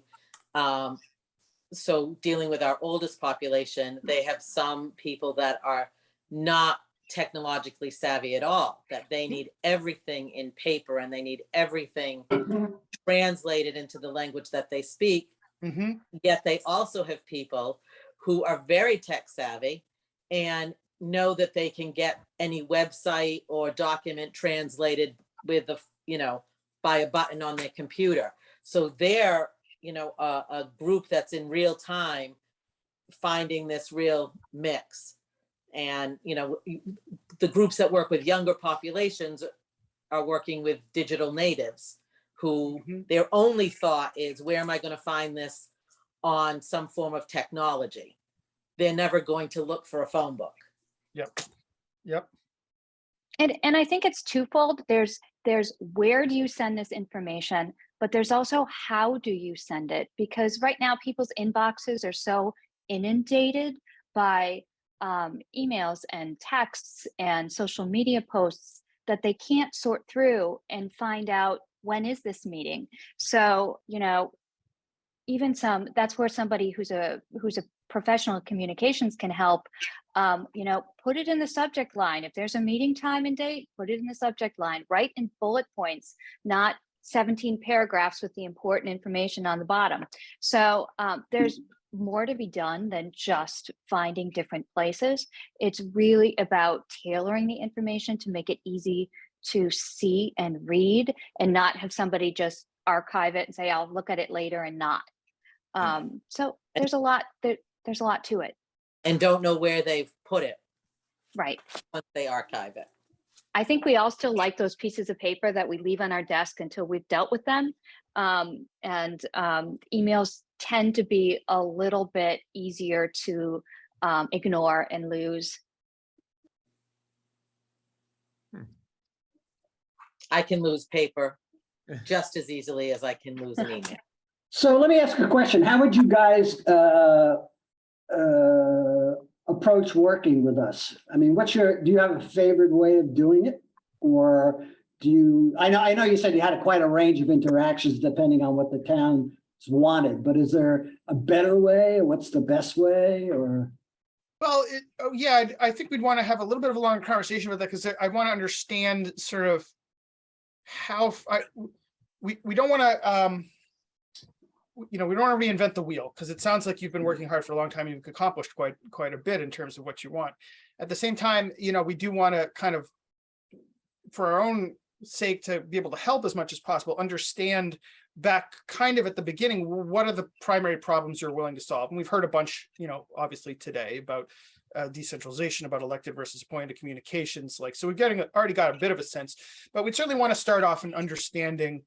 so dealing with our oldest population, they have some people that are not technologically savvy at all, that they need everything in paper and they need everything translated into the language that they speak. Yet they also have people who are very tech savvy and know that they can get any website or document translated with by a button on their computer. So they're, a group that's in real time finding this real mix. And, the groups that work with younger populations are working with digital natives who their only thought is, where am I going to find this on some form of technology? They're never going to look for a phone book. Yep. And I think it's twofold. There's where do you send this information, but there's also how do you send it? Because right now people's inboxes are so inundated by emails and texts and social media posts that they can't sort through and find out, when is this meeting? So, even that's where somebody who's a professional in communications can help. Put it in the subject line. If there's a meeting time and date, put it in the subject line. Write in bullet points, not 17 paragraphs with the important information on the bottom. So there's more to be done than just finding different places. It's really about tailoring the information to make it easy to see and read, and not have somebody just archive it and say, I'll look at it later and not. So there's a lot to it. And don't know where they've put it Right. once they archive it. I think we all still like those pieces of paper that we leave on our desk until we've dealt with them. Emails tend to be a little bit easier to ignore and lose. I can lose paper just as easily as I can lose an email. So let me ask a question. How would you guys approach working with us? I mean, do you have a favorite way of doing it? Or do you, I know you said you had quite a range of interactions depending on what the town wanted, but is there a better way? Or what's the best way, or? Well, yeah, I think we'd want to have a little bit of a longer conversation with that, because I want to understand sort of how, we don't want to, we don't want to reinvent the wheel, because it sounds like you've been working hard for a long time. You've accomplished quite a bit in terms of what you want. At the same time, we do want to kind of, for our own sake, to be able to help as much as possible, understand back kind of at the beginning, what are the primary problems you're willing to solve? And we've heard a bunch, obviously today about decentralization, about elected versus appointed communications. So we've already got a bit of a sense, but we certainly want to start off in understanding,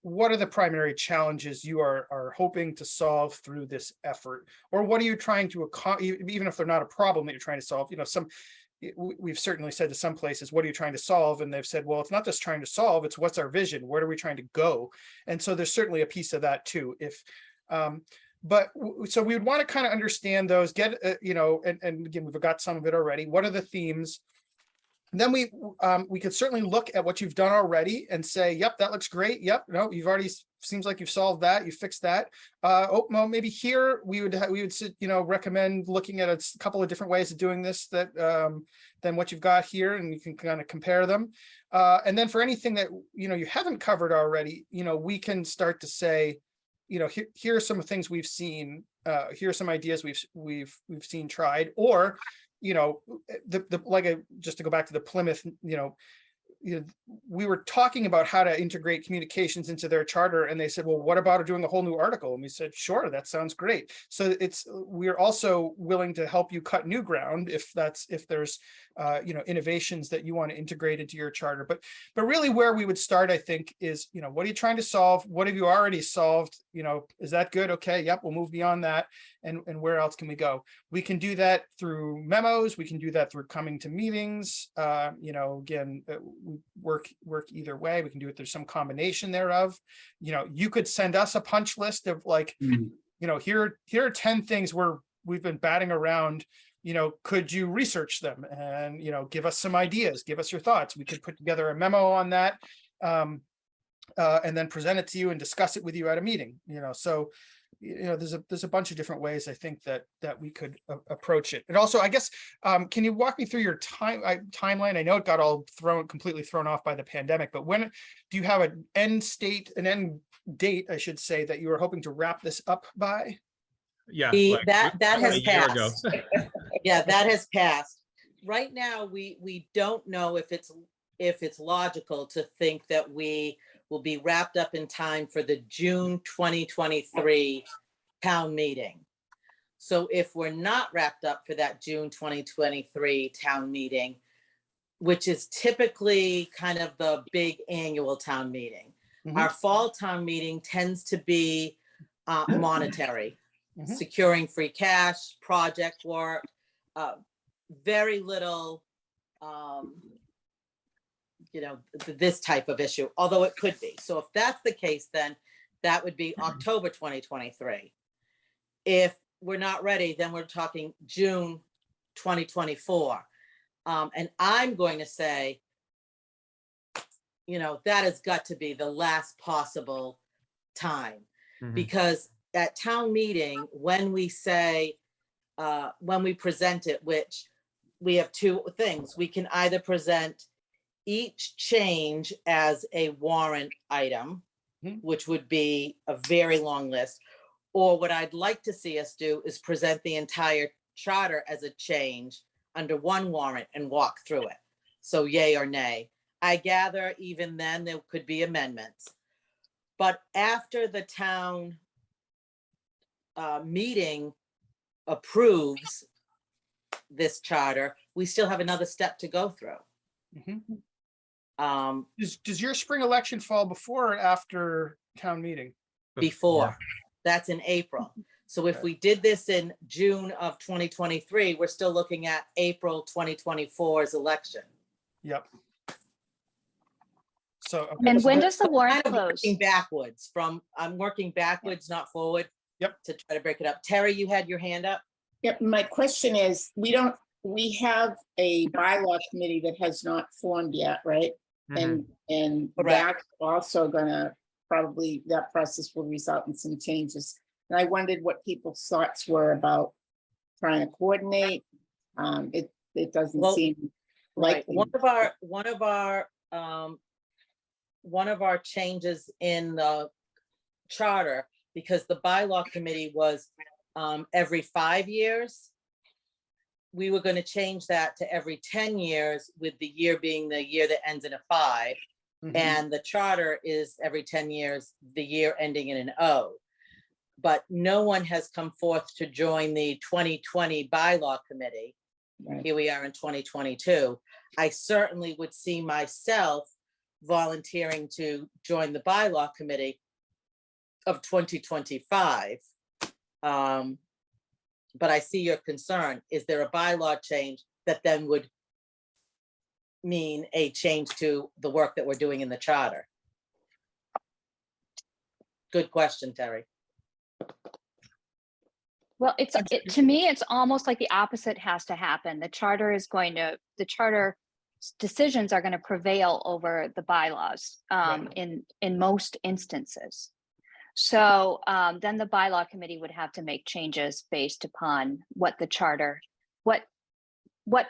what are the primary challenges you are hoping to solve through this effort, or what are you trying to accomplish, even if they're not a problem that you're trying to solve. We've certainly said to some places, what are you trying to solve? And they've said, well, it's not just trying to solve, it's what's our vision? Where are we trying to go? And so there's certainly a piece of that too. So we would want to kind of understand those, and again, we've got some of it already. What are the themes? And then we could certainly look at what you've done already and say, yep, that looks great. Yep, no, you've already, seems like you've solved that, you fixed that. Well, maybe here we would recommend looking at a couple of different ways of doing this than what you've got here, and you can kind of compare them. And then for anything that you haven't covered already, we can start to say, here are some things we've seen. Here are some ideas we've seen tried, or just to go back to the Plymouth, we were talking about how to integrate communications into their charter, and they said, well, what about doing a whole new article? And we said, sure, that sounds great. So we're also willing to help you cut new ground if there's innovations that you want to integrate into your charter. But really where we would start, I think, is, what are you trying to solve? What have you already solved? Is that good? Okay, yep, we'll move beyond that. And where else can we go? We can do that through memos. We can do that through coming to meetings. Again, we work either way. We can do it through some combination thereof. You could send us a punch list of here are 10 things we've been batting around. Could you research them and give us some ideas, give us your thoughts. We could put together a memo on that, and then present it to you and discuss it with you at a meeting. So there's a bunch of different ways, I think, that we could approach it. And also, I guess, can you walk me through your timeline? I know it got all completely thrown off by the pandemic, but when do you have an end date, I should say, that you were hoping to wrap this up by? Yeah, that has a year ago. passed. Yeah, that has passed. Right now, we don't know if it's logical to think that we will be wrapped up in time for the June 2023 town meeting. So if we're not wrapped up for that June 2023 town meeting, which is typically kind of the big annual town meeting, our fall town meeting tends to be monetary, securing free cash, project work, very little this type of issue, although it could be. So if that's the case, then that would be October 2023. If we're not ready, then we're talking June 2024. And I'm going to say, that has got to be the last possible time, because at town meeting, when we say, when we present it, which we have two things, we can either present each change as a warrant item, which would be a very long list, or what I'd like to see us do is present the entire charter as a change under one warrant and walk through it. So yay or nay. I gather even then there could be amendments. But after the town meeting approves this charter, we still have another step to go through. Mhm. Um, Does your spring election fall before or after town meeting? before, that's in April. So if Okay. we did this in June of 2023, we're still looking at April 2024's election. Yep. So. okay, And so when that- does the warrant Kind of close? working backwards from, I'm working backwards, not forward. Yep. To try to break it up. Terry, you had your hand up? Yep, my question is, we have a bylaw committee that has not formed yet, right? And Correct. that's also gonna, probably, that process will result in some changes. And I wondered what people's thoughts were about trying to coordinate. It doesn't Well, seem Right, likely. one of our changes in the charter, because the bylaw committee was every 5 years. We were gonna change that to every 10 years, with the year being the year that ends in a 5. Mhm. And the charter is every 10 years, the year ending in an O. But no one has come forth to join the 2020 bylaw committee. Right. Here we are in 2022. I certainly would see myself volunteering to join the bylaw committee of 2025. But I see your concern. Is there a bylaw change that then would mean a change to the work that we're doing in the charter? Good question, Terry. Well, to me, it's almost like the opposite has to happen. The charter decisions are going to prevail over the bylaws in most instances. So then the bylaw committee would have to make changes based upon what the charter, what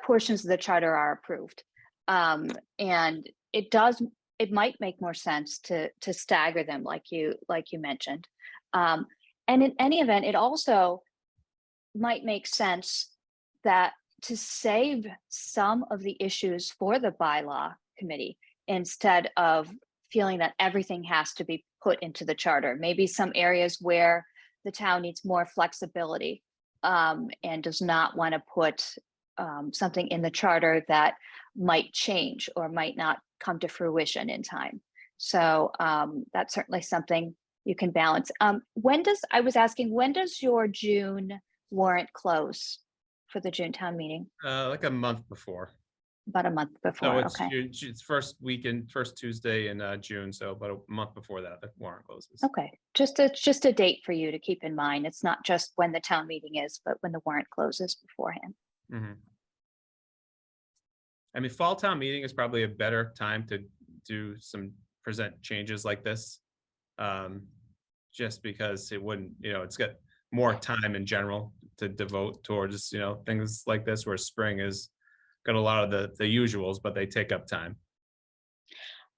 portions of the charter are approved. And it might make more sense to stagger them like you mentioned. And in any event, it also might make sense that to save some of the issues for the bylaw committee, instead of feeling that everything has to be put into the charter, maybe some areas where the town needs more flexibility and does not want to put something in the charter that might change or might not come to fruition in time. So that's certainly something you can balance. When does your June warrant close for the June town meeting? Like a month before. About a month No, before, it's okay. it's first Tuesday in June, so about a month before that, the warrant closes. Okay, just a date for you to keep in mind. It's not just when the town meeting is, but when the warrant closes beforehand. Mhm. I mean, fall town meeting is probably a better time to present changes like this. Just because it wouldn't, it's got more time in general to devote towards, things like this, where spring is got a lot of the usuals, but they take up time.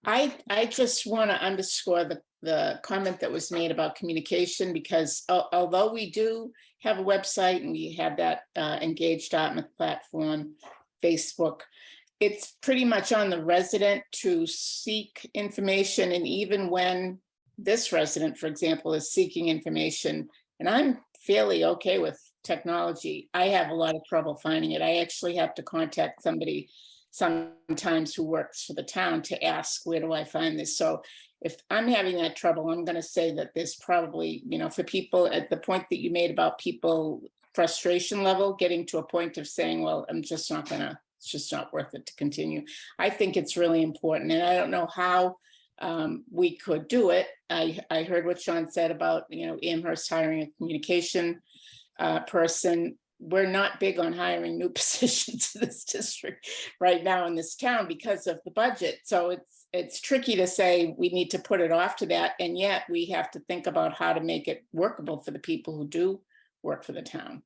I just want to underscore the comment that was made about communication, because although we do have a website and we have that Engage Dartmouth platform, Facebook, it's pretty much on the resident to seek information. And even when this resident, for example, is seeking information, and I'm fairly okay with technology, I have a lot of trouble finding it. I actually have to contact somebody sometimes who works for the town to ask, where do I find this? So if I'm having that trouble, I'm going to say that there's probably, for people at the point that you made about people frustration level, getting to a point of saying, well, I'm just not gonna, it's just not worth it to continue. I think it's really important, and I don't know how we could do it. I heard what Sean said about, Amherst hiring a communication person. We're not big on hiring new positions in this district right now in this town because of the budget. So it's tricky to say we need to put it off to that, and yet we have to think about how to make it workable for the people who do work for the town.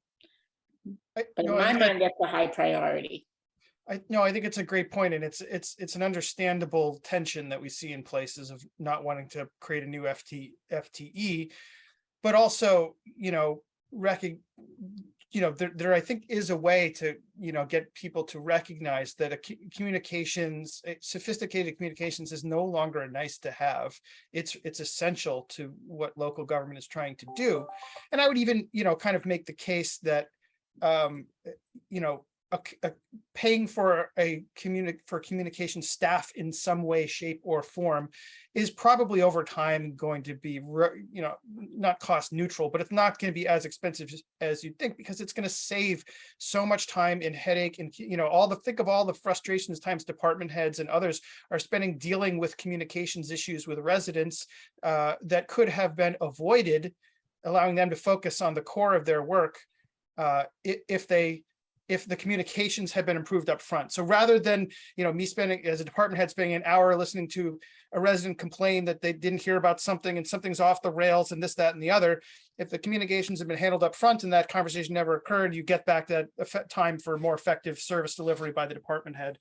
But in my mind, that's a high priority. I think it's a great point, and it's an understandable tension that we see in places of not wanting to create a new FTE, but also, there I think is a way to, get people to recognize that sophisticated communications is no longer a nice to have. It's essential to what local government is trying to do. And I would even, kind of make the case that, paying for communication staff in some way, shape, or form is probably over time going to be, not cost neutral, but it's not going to be as expensive as you think, because it's going to save so much time and headache and, think of all the frustrations times department heads and others are spending dealing with communications issues with residents that could have been avoided, allowing them to focus on the core of their work if the communications had been improved up front. So rather than, me spending as a department head, spending an hour listening to a resident complain that they didn't hear about something and something's off the rails and this, that, and the other, if the communications have been handled up front and that conversation never occurred, you get back that time for more effective service delivery by the department head.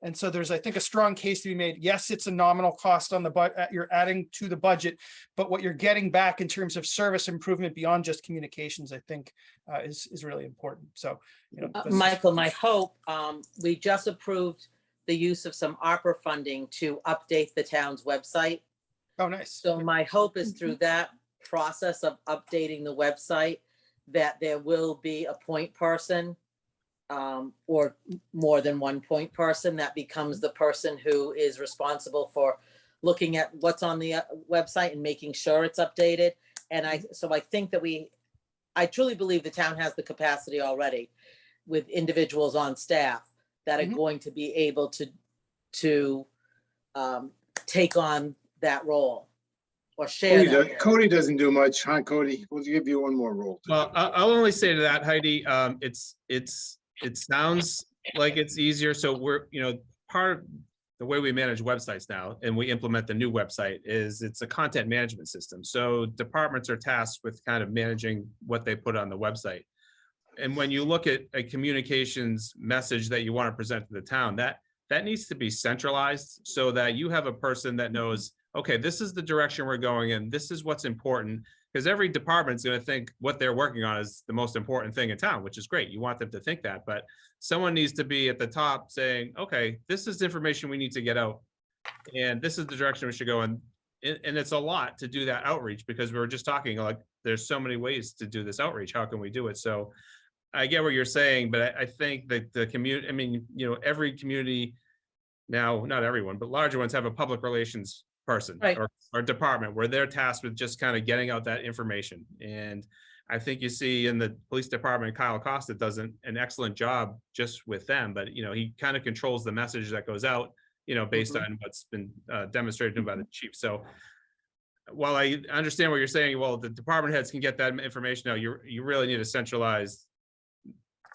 And so there's, I think, a strong case to be made. Yes, it's a nominal cost on the you're adding to the budget, but what you're getting back in terms of service improvement beyond just communications, I think, is really important. So, Michael, my hope, we just approved the use of some ARPA funding to update the town's website. Oh, nice. So my hope is through that process of updating the website, that there will be a point person or more than one point person that becomes the person who is responsible for looking at what's on the website and making sure it's updated. And I think that I truly believe the town has the capacity already with individuals on staff that are going to be able to take on that role or share that role. Cody doesn't do much, huh, Cody? We'll give you one more role. Well, I'll only say to that, Heidi, it sounds like it's easier. So we're, part of the way we manage websites now and we implement the new website is it's a content management system. So departments are tasked with kind of managing what they put on the website. And when you look at a communications message that you want to present to the town, that needs to be centralized so that you have a person that knows, okay, this is the direction we're going in. This is what's important. Because every department's going to think what they're working on is the most important thing in town, which is great. You want them to think that, but someone needs to be at the top saying, okay, this is information we need to get out. And this is the direction we should go in. And it's a lot to do that outreach because we were just talking like there's so many ways to do this outreach. How can we do it? So I get what you're saying, but I think that the community, I mean, every community now, not everyone, but larger ones have a public relations person Right. or department where they're tasked with just kind of getting out that information. And I think you see in the police department, Kyle Costa does an excellent job just with them, but he kind of controls the message that goes out, based on what's been demonstrated to him by the chief. So while I understand what you're saying, well, the department heads can get that information now, you really need a centralized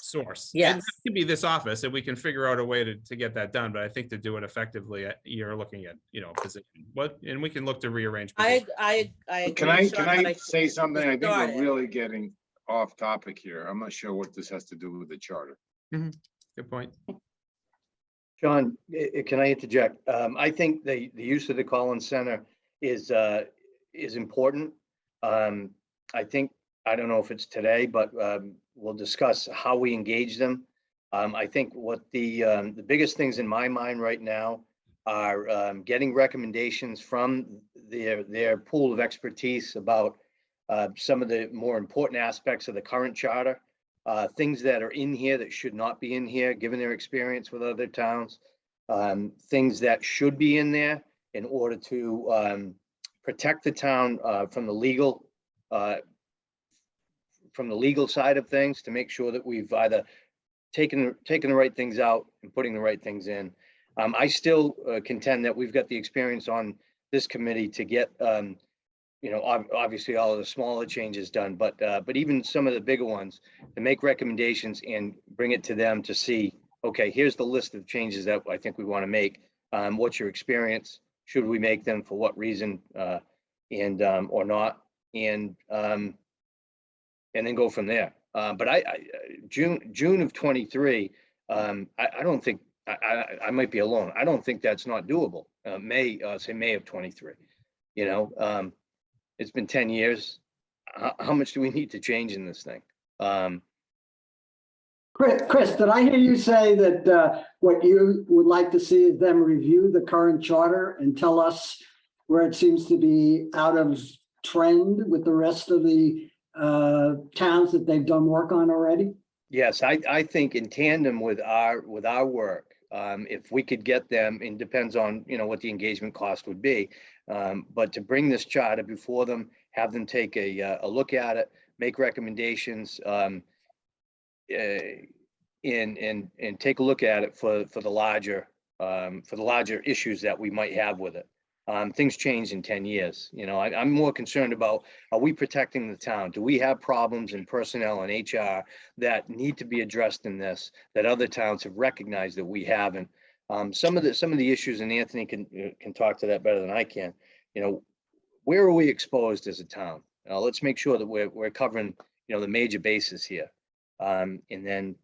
source. Yes. And it could be this office and we can figure out a way to get that done. But I think to do it effectively, you're looking at, position. And we can look to rearrange. I Can agree, I Sean, but say something? I think started. we're really getting off topic here. I'm not sure what this has to do with the charter. Good point. John, can I interject? I think the use of the Collins Center is important. I think, I don't know if it's today, but we'll discuss how we engage them. I think what the biggest things in my mind right now are getting recommendations from their pool of expertise about some of the more important aspects of the current charter, things that are in here that should not be in here, given their experience with other towns, things that should be in there in order to protect the town from the legal side of things, to make sure that we've either taken the right things out and putting the right things in. I still contend that we've got the experience on this committee to get, obviously all of the smaller changes done, but even some of the bigger ones, to make recommendations and bring it to them to see, okay, here's the list of changes that I think we want to make. What's your experience? Should we make them? For what reason? And or not? And then go from there. But June of 23, I don't think, I might be alone. I don't think that's not doable. May of 23. It's been 10 years. How much do we need to change in this thing? Chris, did I hear you say that what you would like to see is them review the current charter and tell us where it seems to be out of trend with the rest of the towns that they've done work on already? Yes, I think in tandem with our work, if we could get them, and depends on, what the engagement cost would be. But to bring this charter before them, have them take a look at it, make recommendations, and take a look at it for the larger issues that we might have with it. Things change in 10 years. I'm more concerned about, are we protecting the town? Do we have problems in personnel and HR that need to be addressed in this, that other towns have recognized that we haven't? Some of the issues, and Anthony can talk to that better than I can, where are we exposed as a town? Let's make sure that we're covering, the major bases here. And then,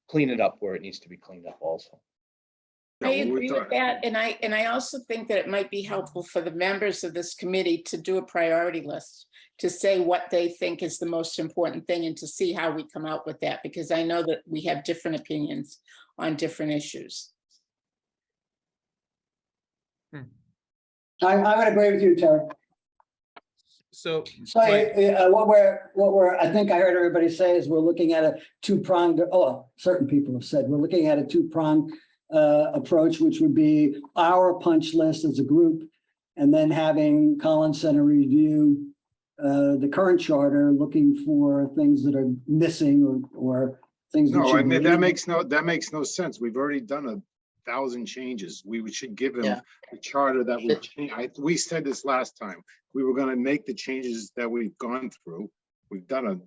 clean it up where it needs to be cleaned up also. I agree with that, and I also think that it might be helpful for the members of this committee to do a priority list, to say what they think is the most important thing and to see how we come out with that, because I know that we have different opinions on different issues. I would agree with you, Terry. So. So what we're, I think I heard everybody say is we're looking at a two-pronged, certain people have said, we're looking at a two-pronged approach, which would be our punch list as a group, and then having Collins Center review the current charter, looking for things that are missing or things. No, I mean, that makes no sense. We've already done 1,000 changes. We should give them the charter that we changed. We said this last time. We were going to make the changes that we've gone through. We've done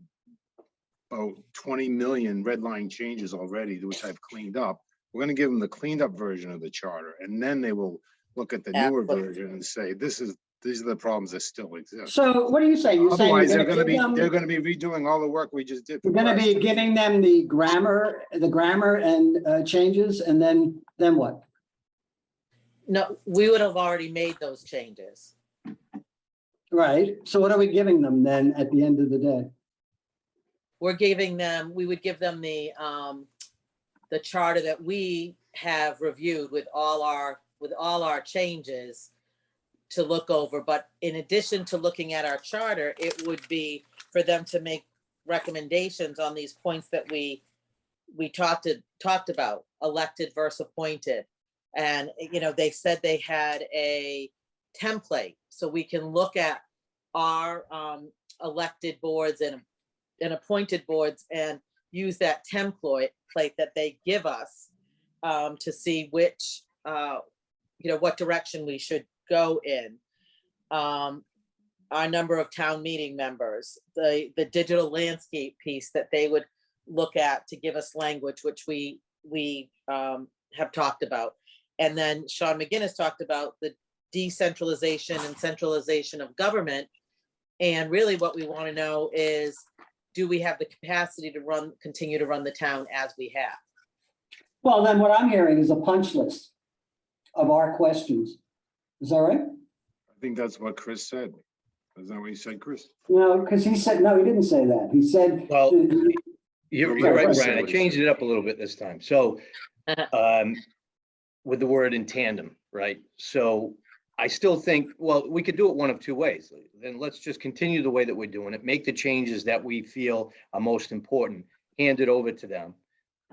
about 20 million red line changes already, which I've cleaned up. We're going to give them the cleaned up version of the charter, and then they will look at the newer version and say, these are the problems that still exist. So what do you say? You're Otherwise, saying they're going to be redoing all the work we just did. we're going to be giving them the grammar and changes, and then what? No, we would have already made those changes. Right. So what are we giving them then at the end of the day? We would give them the charter that we have reviewed with all our changes to look over. But in addition to looking at our charter, it would be for them to make recommendations on these points that we talked about, elected versus appointed. And, they said they had a template, so we can look at our elected boards and appointed boards and use that template that they give us to see which, what direction we should go in. Our number of town meeting members, the digital landscape piece that they would look at to give us language, which we have talked about. And then Sean McGinnis talked about the decentralization and centralization of government. And really what we want to know is, do we have the capacity to continue to run the town as we have? Well, then what I'm hearing is a punch list of our questions. Is that right? I think that's what Chris said. Is that what you said, Chris? No, because he said, no, he didn't say that. He said. Well, you're right, Brian. I changed it up a little bit this time. So with the word in tandem, right? So I still think, well, we could do it one of two ways. Then let's just continue the way that we're doing it, make the changes that we feel are most important, hand it over to them,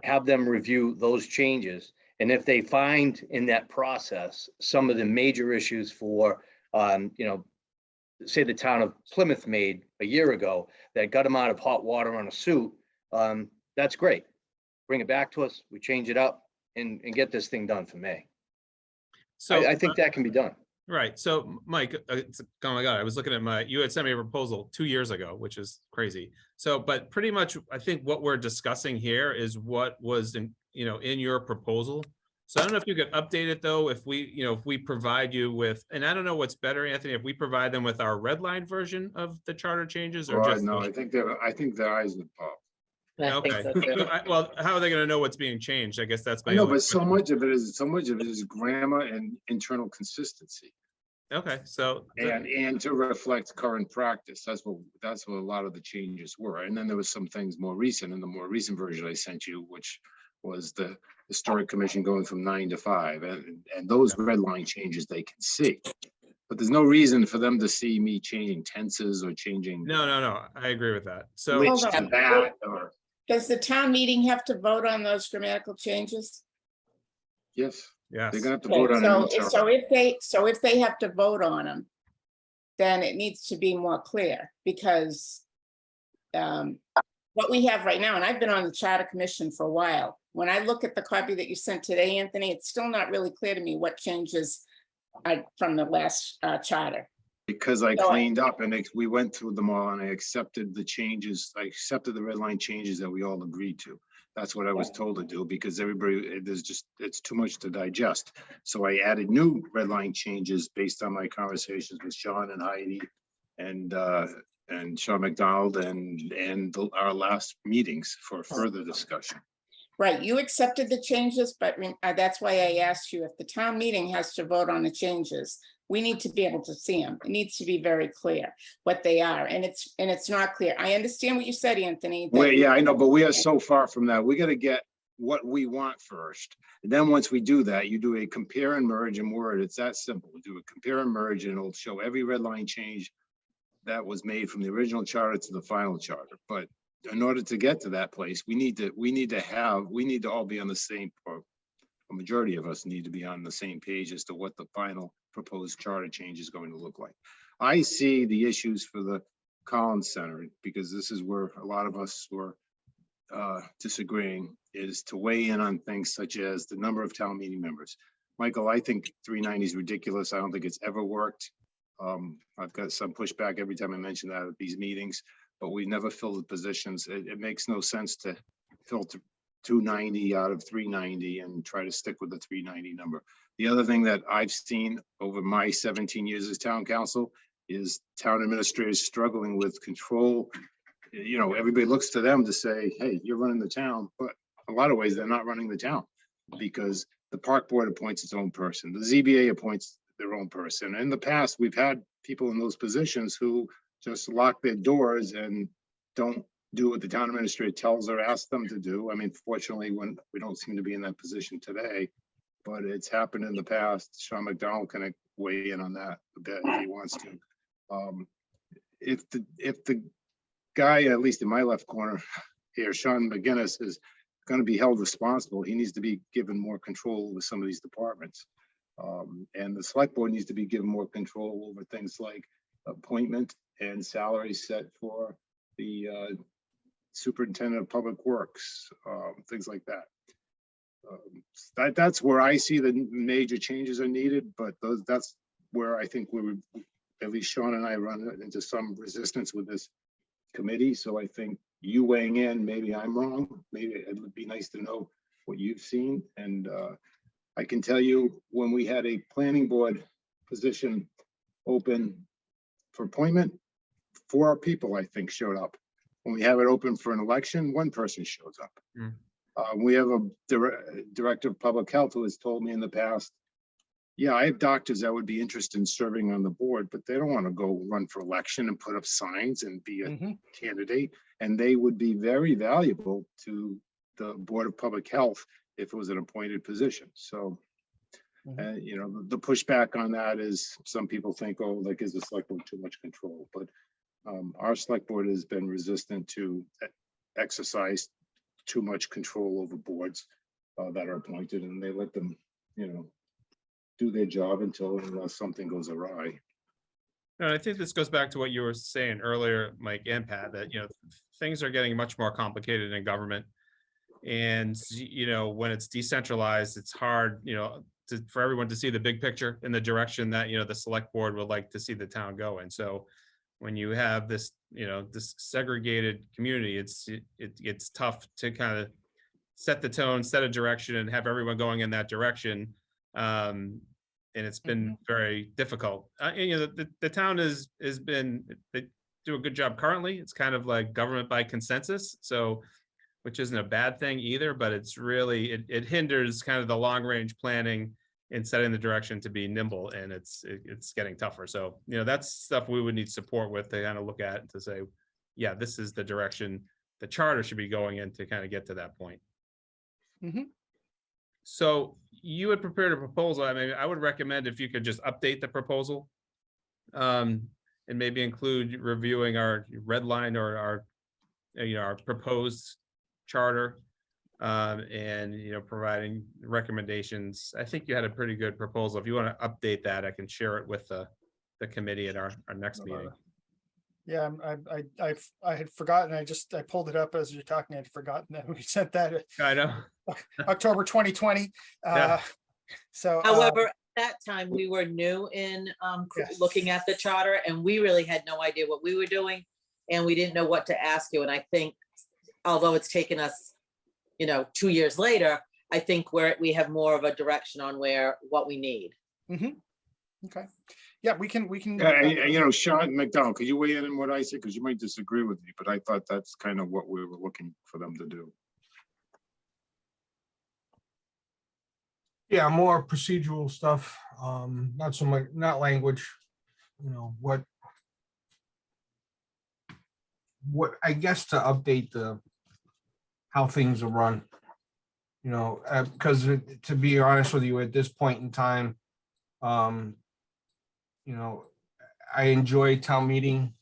have them review those changes. And if they find in that process some of the major issues for, say the town of Plymouth made a year ago that got them out of hot water on a suit, that's great. Bring it back to us, we change it up and get this thing done for May. So I think that can be done. Right. So Mike, oh my God, I was looking at you had sent me a proposal 2 years ago, which is crazy. So, but pretty much, I think what we're discussing here is what was in your proposal. So I don't know if you could update it though, if we provide you with, and I don't know what's better, Anthony, if we provide them with our red line version of the charter changes or just. No, I think their eyes would pop. I think so too. Well, how are they going to know what's being changed? I guess that's my. No, but so much of it is grammar and internal consistency. Okay, so And to reflect current practice. That's what a lot of the changes were. And then there was some things more recent in the more recent version I sent you, which was the historic commission going from 9 to 5, and those red line changes they can see. But there's no reason for them to see me changing tenses or changing no, I agree with that. So which Hold to on. that, or, Does the town meeting have to vote on those grammatical changes? yes, yes, they're gonna have to vote on So, it. in so if they have to vote on them, then it needs to be more clear, because what we have right now, and I've been on the Charter Commission for a while, when I look at the copy that you sent today, Anthony, it's still not really clear to me what changes from the last charter. Because I So I- cleaned up and we went through them all and I accepted the changes. I accepted the red line changes that we all agreed to. That's what I was told to do because everybody, it's too much to digest. So I added new red line changes based on my conversations with Sean and Heidi and Sean McDonald and our last meetings for further discussion. Right, you accepted the changes, but that's why I asked you, if the town meeting has to vote on the changes, we need to be able to see them. It needs to be very clear what they are, and it's not clear. I understand what you said, Anthony. that- Well, yeah, I know, but we are so far from that. We got to get what we want first. And then once we do that, you do a compare and merge in Word. It's that simple. We do a compare and merge and it'll show every red line change that was made from the original charter to the final charter. But in order to get to that place, we need to all be on the same, or a majority of us need to be on the same page as to what the final proposed charter change is going to look like. I see the issues for the Collins Center, because this is where a lot of us were disagreeing, is to weigh in on things such as the number of town meeting members. Michael, I think 390 is ridiculous. I don't think it's ever worked. I've got some pushback every time I mention that at these meetings, but we never filled the positions. It makes no sense to filter 290 out of 390 and try to stick with the 390 number. The other thing that I've seen over my 17 years as town council is town administrators struggling with control. You know, everybody looks to them to say, hey, you're running the town, but a lot of ways they're not running the town because the park board appoints its own person. The ZBA appoints their own person. In the past, we've had people in those positions who just lock their doors and don't do what the town administrator tells or asks them to do. I mean, fortunately, when we don't seem to be in that position today, but it's happened in the past. Sean McDonald can weigh in on that a bit if he wants to. If the guy, at least in my left corner here, Sean McGinnis, is going to be held responsible, he needs to be given more control over some of these departments. And the select board needs to be given more control over things like appointment and salary set for the superintendent of public works, things like that. That's where I see the major changes are needed, but that's where I think we would, at least Sean and I run into some resistance with this committee. So I think you weighing in, maybe I'm wrong. Maybe it would be nice to know what you've seen. And I can tell you, when we had a planning board position open for appointment, 4 people, I think, showed up. When we have it open for an election, 1 person shows up. We have a director of public health who has told me in the past, yeah, I have doctors that would be interested in serving on the board, but they don't want to go run for election and put up signs and be a candidate. And they would be very valuable to the Board of Public Health if it was an appointed position. So, you know, the pushback on that is some people think, oh, that gives the select board too much control. But our select board has been resistant to exercise too much control over boards that are appointed, and they let them, you know, do their job unless something goes awry. No, I think this goes back to what you were saying earlier, Mike and Pat, that, you know, things are getting much more complicated in government. And, you know, when it's decentralized, it's hard, you know, for everyone to see the big picture in the direction that, you know, the select board would like to see the town go. And so when you have this, you know, this segregated community, it's tough to kind of set the tone, set a direction, and have everyone going in that direction. And it's been very difficult. You know, the town they do a good job currently. It's kind of like government by consensus, so which isn't a bad thing either, but it's really it hinders kind of the long range planning in setting the direction to be nimble, and it's getting tougher. So, that's stuff we would need support with to kind of look at to say, yeah, this is the direction the charter should be going in to kind of get to that point. Mhm. So you had prepared a proposal. I mean, I would recommend if you could just update the proposal. And maybe include reviewing our red line or our proposed charter. And providing recommendations. I think you had a pretty good proposal. If you want to update that, I can share it with the committee at our next meeting. Yeah, I had forgotten. I pulled it up as you're talking. I'd forgotten that we sent that I know. October 2020. Yeah. So, However, at that time, we were new in Yes. looking at the charter, and we really had no idea what we were doing, and we didn't know what to ask you. And I think, although it's taken us 2 years later, I think we have more of a direction on what we need. okay. Yeah, we can. Yeah, Sean McDonald, could you weigh in on what I said? Because you might disagree with me, but I thought that's kind of what we were looking for them to do. Yeah, more procedural stuff, not so much, not language, what I guess to update how things are run. Because to be honest with you, at this point in time, I enjoy town meeting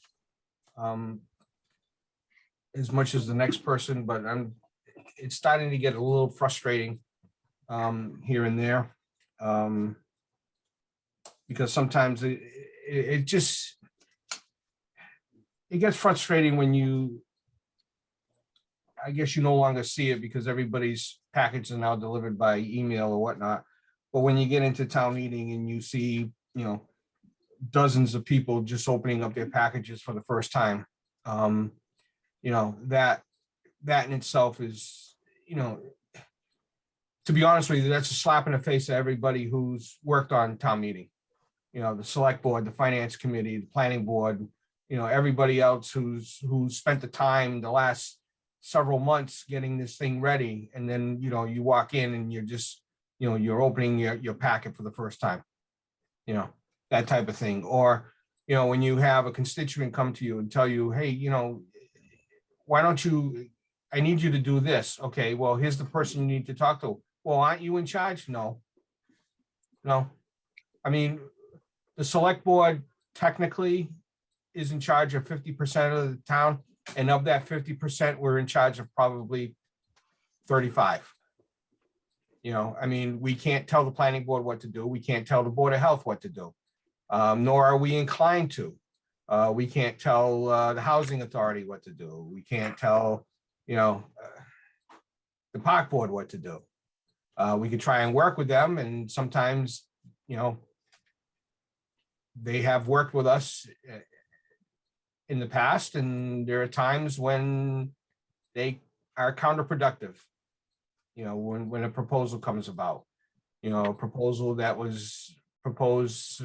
as much as the next person, but it's starting to get a little frustrating here and there. Because sometimes it gets frustrating when I guess you no longer see it because everybody's package is now delivered by email or whatnot. But when you get into town meeting and you see, dozens of people just opening up their packages for the first time, that in itself is, to be honest with you, that's a slap in the face of everybody who's worked on town meeting. The select board, the finance committee, the planning board, everybody else who's spent the time the last several months getting this thing ready. And then, you walk in and you're just, you're opening your packet for the first time, that type of thing. Or, when you have a constituent come to you and tell you, hey, why don't you, I need you to do this. Okay, well, here's the person you need to talk to. Well, aren't you in charge? No. I mean, the select board technically is in charge of 50% of the town. And of that 50%, we're in charge of probably 35. I mean, we can't tell the planning board what to do. We can't tell the Board of Health what to do. Nor are we inclined to. We can't tell the housing authority what to do. We can't tell, the park board what to do. We could try and work with them, and sometimes, they have worked with us in the past, and there are times when they are counterproductive. When a proposal comes about, a proposal that was proposed,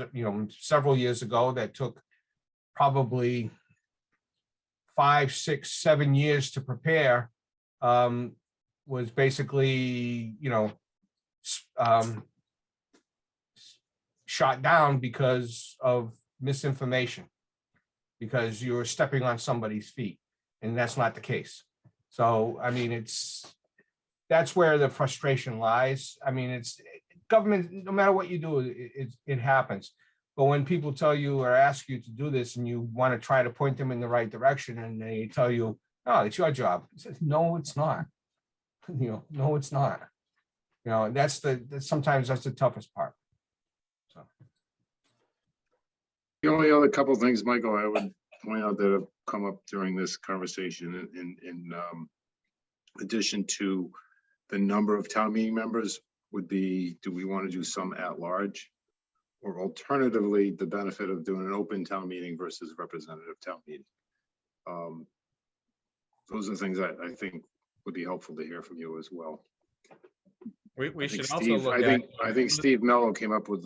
several years ago that took probably 5, 6, 7 years to prepare, was basically, shot down because of misinformation, because you're stepping on somebody's feet, and that's not the case. So, I mean, that's where the frustration lies. I mean, it's government, no matter what you do, it happens. But when people tell you or ask you to do this and you want to try to point them in the right direction and they tell you, oh, it's your job. It says, no, it's not. No, it's not. Sometimes that's the toughest part. So. The only other couple of things, Michael, I would point out that have come up during this conversation in addition to the number of town meeting members would be, do we want to do some at large? Or alternatively, the benefit of doing an open town meeting versus representative town meeting. Those are things I think would be helpful to hear from you as well. We should also Steve, look I think Steve Mello came up with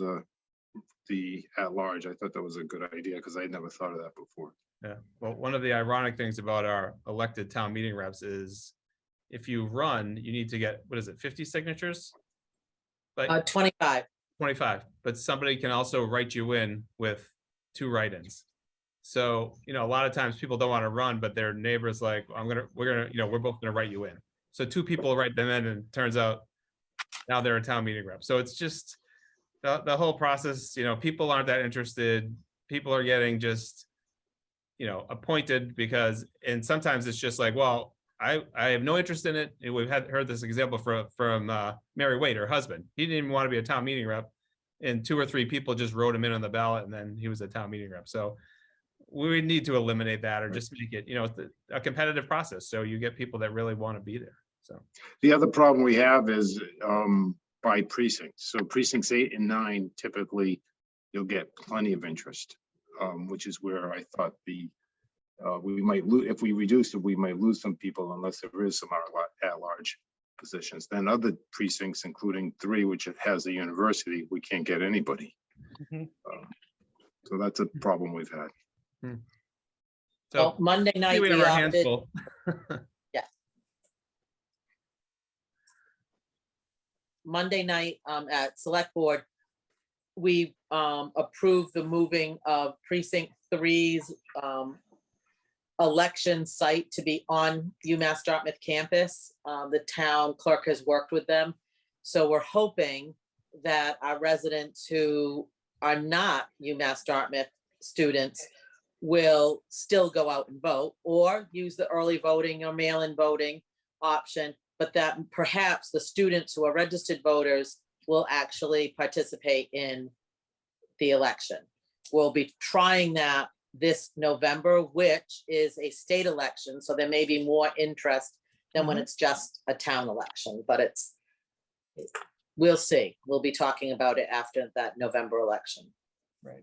the at large. I thought that was a good idea because I had never thought of that before. Yeah, well, one of the ironic things about our elected town meeting reps is if you run, you need to get, what is it, 50 signatures? But 25. 25, but somebody can also write you in with 2 write-ins. So, you know, a lot of times people don't want to run, but their neighbor's like, we're both gonna write you in. So 2 people write them in, and it turns out now they're a town meeting rep. So it's just the whole process, you know, people aren't that interested. People are getting just, you know, appointed because, and sometimes it's just like, well, I have no interest in it. And we've heard this example from Mary Wade, her husband. He didn't even want to be a town meeting rep, and 2 or 3 people just wrote him in on the ballot, and then he was a town meeting rep. So we need to eliminate that, or just make it, you know, a competitive process. So you get people that really want to be there. So The other problem we have is by precincts. So precincts 8 and 9, typically you'll get plenty of interest, which is where I thought we might lose, if we reduce it, we might lose some people unless there is some at-large positions. Then other precincts, including 3, which has a university, we can't get anybody. Mhm. So that's a problem we've had. Well, so Monday night, we have we our hands opted, full. Monday night at Select Board, we approved the moving of precinct 3's election site to be on UMass Dartmouth campus. The town clerk has worked with them. So we're hoping that our residents who are not UMass Dartmouth students will still go out and vote, or use the early voting or mail-in voting option, but that perhaps the students who are registered voters will actually participate in the election. We'll be trying that this November, which is a state election, so there may be more interest than when it's just a town election, but we'll see. We'll be talking about it after that November election. Right.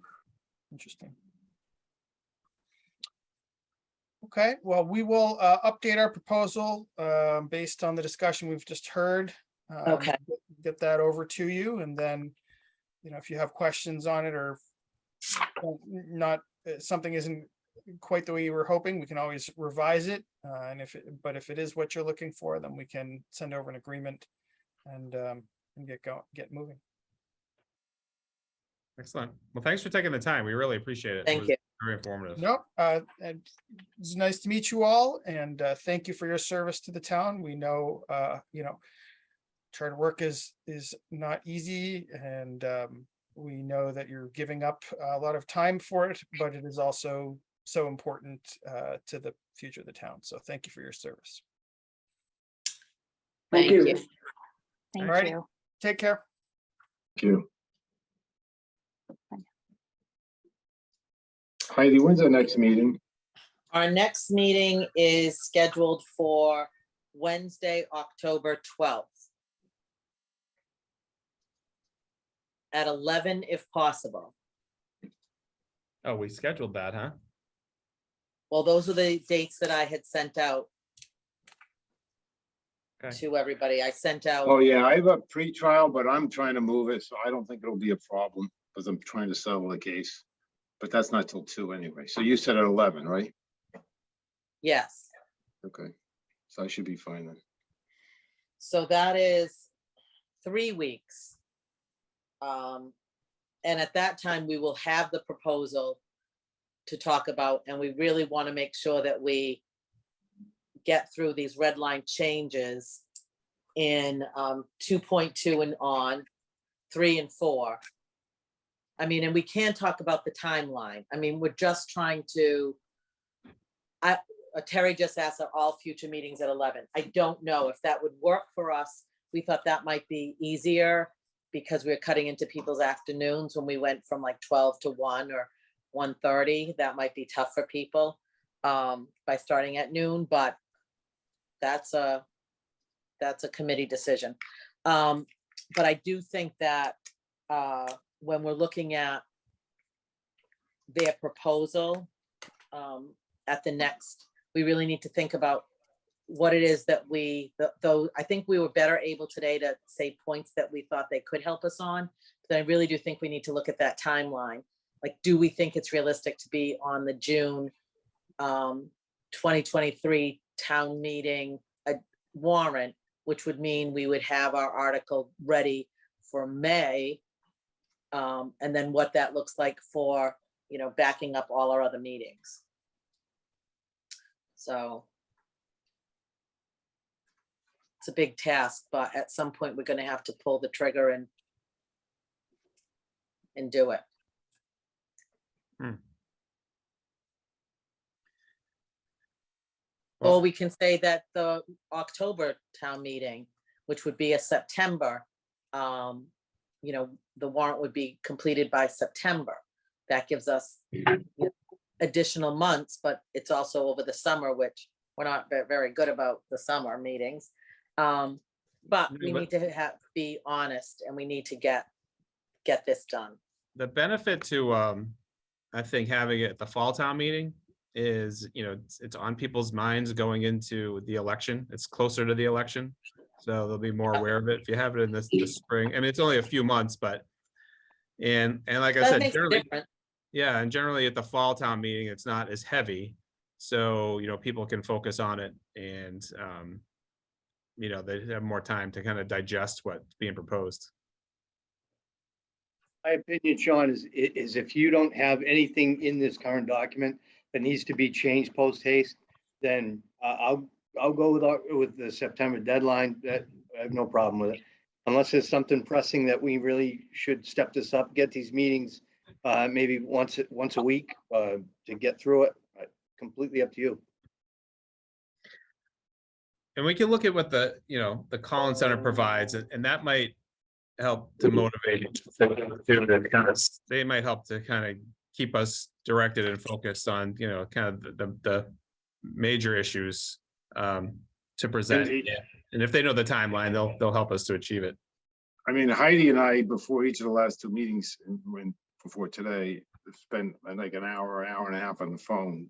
Interesting. Okay, well, we will update our proposal based on the discussion we've just heard. Okay. Get that over to you, and then, you know, if you have questions on it, or not, something isn't quite the way you were hoping, we can always revise it. And if it is what you're looking for, then we can send over an agreement and get moving. Excellent. Well, thanks for taking the time. We really appreciate it. It Thank was you. Very informative. Nope. And it's nice to meet you all, and thank you for your service to the town. We know, you know, charter work is not easy, and we know that you're giving up a lot of time for it, but it is also so important to the future of the town. So thank you for your service. Thank you. Thank Alrighty. you. Take care. Thank you. Heidi, when's our next meeting? Our next meeting is scheduled for Wednesday, October 12th. At 11, if possible. Oh, we scheduled that, huh? Well, those are the dates that I had sent out Okay. to everybody. I sent out. Oh, yeah, I have a pre-trial, but I'm trying to move it, so I don't think it'll be a problem, because I'm trying to settle the case. But that's not till 2 anyway. So you said at 11, right? Yes. Okay, so I should be fine then. So that is 3 weeks. And at that time, we will have the proposal to talk about, and we really want to make sure that we get through these red line changes in 2.2 and on, 3 and 4. I mean, and we can talk about the timeline. I mean, we're just trying to, Terry just asked, are all future meetings at 11? I don't know if that would work for us. We thought that might be easier because we're cutting into people's afternoons when we went from like 12 to 1 or 1:30. That might be tough for people by starting at noon, but that's a committee decision. But I do think that when we're looking at their proposal at the next, we really need to think about what it is that though I think we were better able today to say points that we thought they could help us on, but I really do think we need to look at that timeline. Like, do we think it's realistic to be on the June 2023 town meeting warrant, which would mean we would have our article ready for May And then what that looks like for, you know, backing up all our other meetings. So it's a big task, but at some point we're gonna have to pull the trigger and do it. Or we can say that the October town meeting, which would be a September, you know, the warrant would be completed by September. That gives us you know, additional months, but it's also over the summer, which we're not very good about the summer meetings. But we need to be honest, and we need to get this done. The benefit to, I think, having it at the fall town meeting is, you know, it's on people's minds going into the election. It's closer to the election. So they'll be more aware of it. If you have it in this spring, I mean, it's only a few months, but, and like I That said, makes a generally, difference. yeah, and generally at the fall town meeting, it's not as heavy. So, you know, people can focus on it and, you know, they have more time to kind of digest what's being proposed. My opinion, Sean, is if you don't have anything in this current document that needs to be changed post haste, then I'll go with the September deadline. That I have no problem with it. Unless there's something pressing that we really should step this up, get these meetings maybe once a week to get through it. Completely up to you. And we can look at what the, you know, the Collins Center provides, and that might help to motivate. They might help to kind of keep us directed and focused on, you know, kind of the major issues to present. And if they know the timeline, they'll help us to achieve it. I mean, Heidi and I, before each of the last two meetings, and before today, spent like an hour and a half on the phone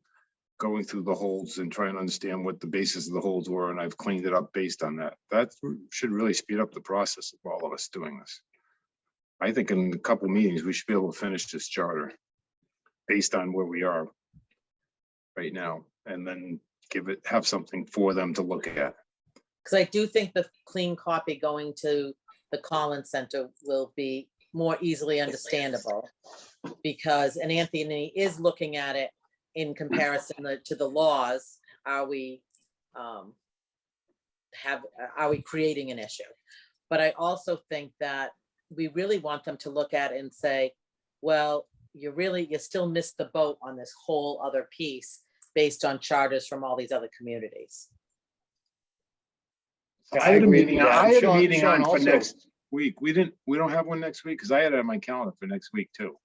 going through the holds and trying to understand what the basis of the holds were, and I've cleaned it up based on that. That should really speed up the process of all of us doing this. I think in a couple meetings, we should be able to finish this charter based on where we are right now, and then have something for them to look at. Because I do think the clean copy going to the Collins Center will be more easily understandable. Because, and Anthony is looking at it in comparison to the laws. Are we creating an issue? But I also think that we really want them to look at it and say, well, you still missed the boat on this whole other piece based on charters from all these other communities. I had a meeting Sean, on for next week. We don't have one next week because I had it on my calendar for next week too.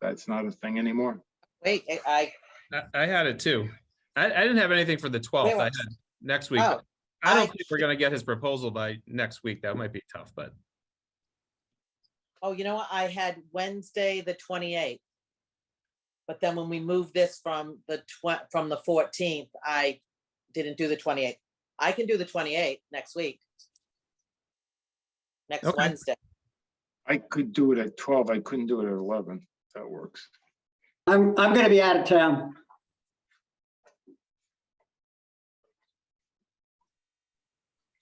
That's not a thing anymore. Wait, I had it too. I didn't have anything for the 12th. I had next week. Oh, I don't think we're gonna get his proposal by next week. That might be tough, but. oh, you know what? I had Wednesday, the 28th. But then when we moved this from the 14th, I didn't do the 28th. I can do the 28th next week. Next Okay. Wednesday. I could do it at 12. I couldn't do it at 11. That works. I'm gonna be out of town.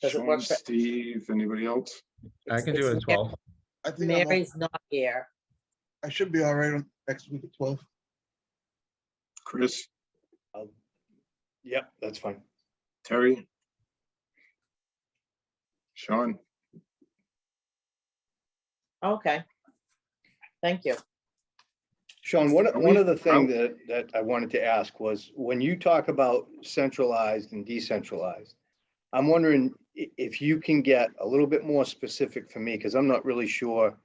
Does it Sean, work for- Steve, anybody else? I can do it at 12. I think I'm Mary's not here. I should be all right on next week at 12. Chris, Yep, that's fine. Terry? Sean? Okay. Thank you. Sean, one of the things that I wanted to ask was, when you talk about centralized and decentralized, I'm wondering if you can get a little bit more specific for me, because I'm not really sure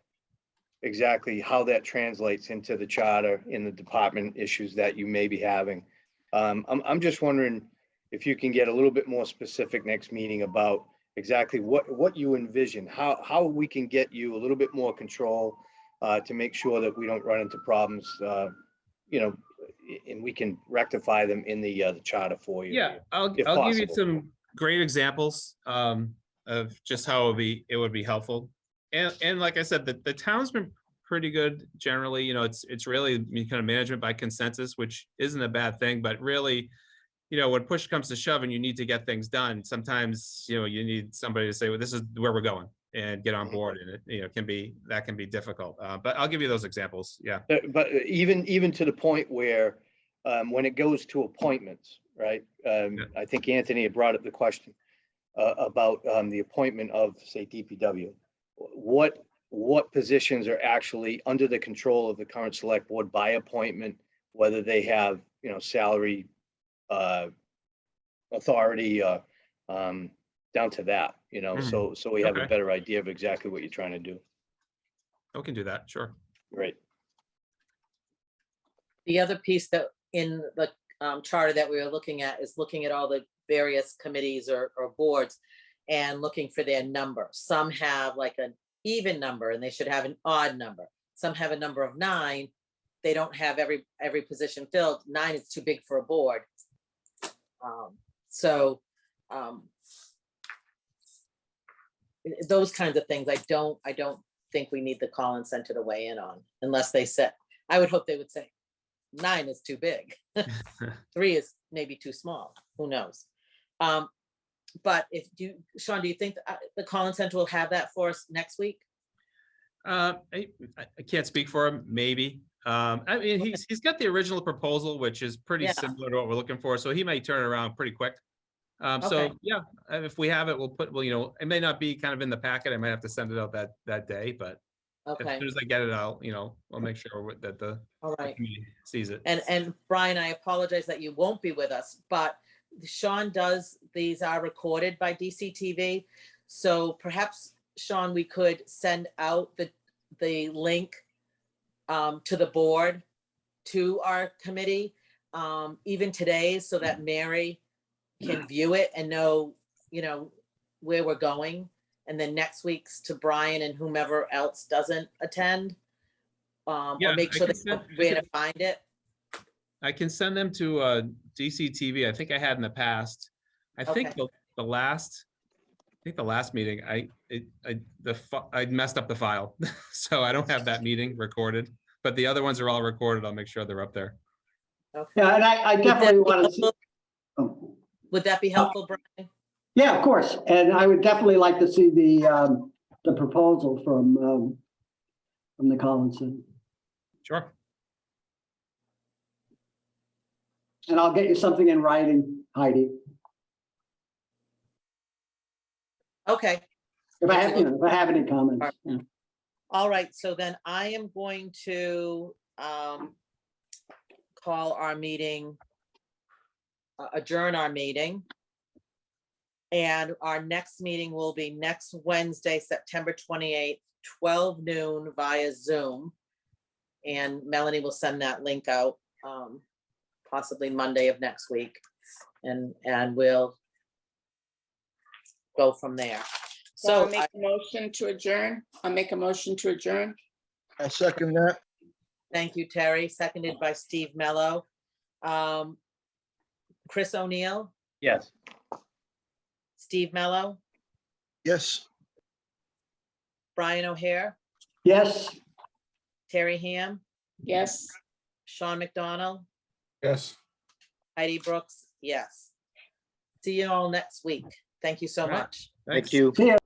exactly how that translates into the charter in the department issues that you may be having. I'm just wondering if you can get a little bit more specific next meeting about exactly what you envision, how we can get you a little bit more control to make sure that we don't run into problems, you know, and we can rectify them in the charter for you. Yeah, I'll if give you possible. some great examples of just how it would be helpful. And like I said, the town's been pretty good generally. You know, it's really kind of management by consensus, which isn't a bad thing, but really, you know, when push comes to shove and you need to get things done, sometimes, you know, you need somebody to say, well, this is where we're going. and get on board, and it can be difficult. But I'll give you those examples. Yeah. But even to the point where, when it goes to appointments, right? I think Anthony had brought up the question about the appointment of, say, DPW. What positions are actually under the control of the current select board by appointment, whether they have, salary authority, down to that, so we have a Okay. better idea of exactly what you're trying to do. We can do that. Sure. Right. The other piece that in the charter that we were looking at is looking at all the various committees or boards and looking for their number. Some have like an even number and they should have an odd number. Some have a number of 9. They don't have every position filled. 9 is too big for a board. Those kinds of things, I don't think we need the Collins Center to weigh in on unless they said, I would hope they would say 9 is too big. 3 is maybe too small, who knows? But Sean, do you think the Collins Center will have that for us next week? I can't speak for him, maybe. I mean, he's got the original proposal, which is pretty Yeah. similar to what we're looking for, so he might turn it around pretty quick. Okay. So yeah, if we have it, it may not be kind of in the packet. I might have to send it out that day, but as Okay, soon as I get it out, I'll make sure that the all right. committee sees it. And Brian, I apologize that you won't be with us, but Sean these are recorded by DCTV. So perhaps, Sean, we could send out the link to the board, to our committee, even today, so that Mary can view it and know, where we're going. And then next week's to Brian and whomever else doesn't attend. Or Yeah, make I sure can they know send- where to find it. I can send them to DCTV. I think I had in the past. I think Okay. the last meeting, I messed up the file, so I don't have that meeting recorded. But the other ones are all recorded. I'll make sure they're up there. Okay. Yeah, and I Would that definitely be want to see. helpful? Oh, Would that be helpful, Brian? yeah, of course. And I would definitely like to see the proposal from the Collins Center. Sure. And I'll get you something in writing, Heidi. Okay. If I have any comments. Yeah. All right, so then I am going to call our meeting, adjourn our meeting. And our next meeting will be next Wednesday, September 28th, 12 noon via Zoom. And Melanie will send that link out, possibly Monday of next week. And we'll go from there. So So I'll make a motion to adjourn. I'll make a motion to adjourn. I second that. thank you, Terry, seconded by Steve Mello. Chris O'Neill, Yes. Steve Mello, Yes. Brian O'Hare, Yes. Terry Ham, Yes. Sean McDonald, Yes. Heidi Brooks, yes. See you all next week. Thank you so All right. much. Thanks. Thank you. See ya.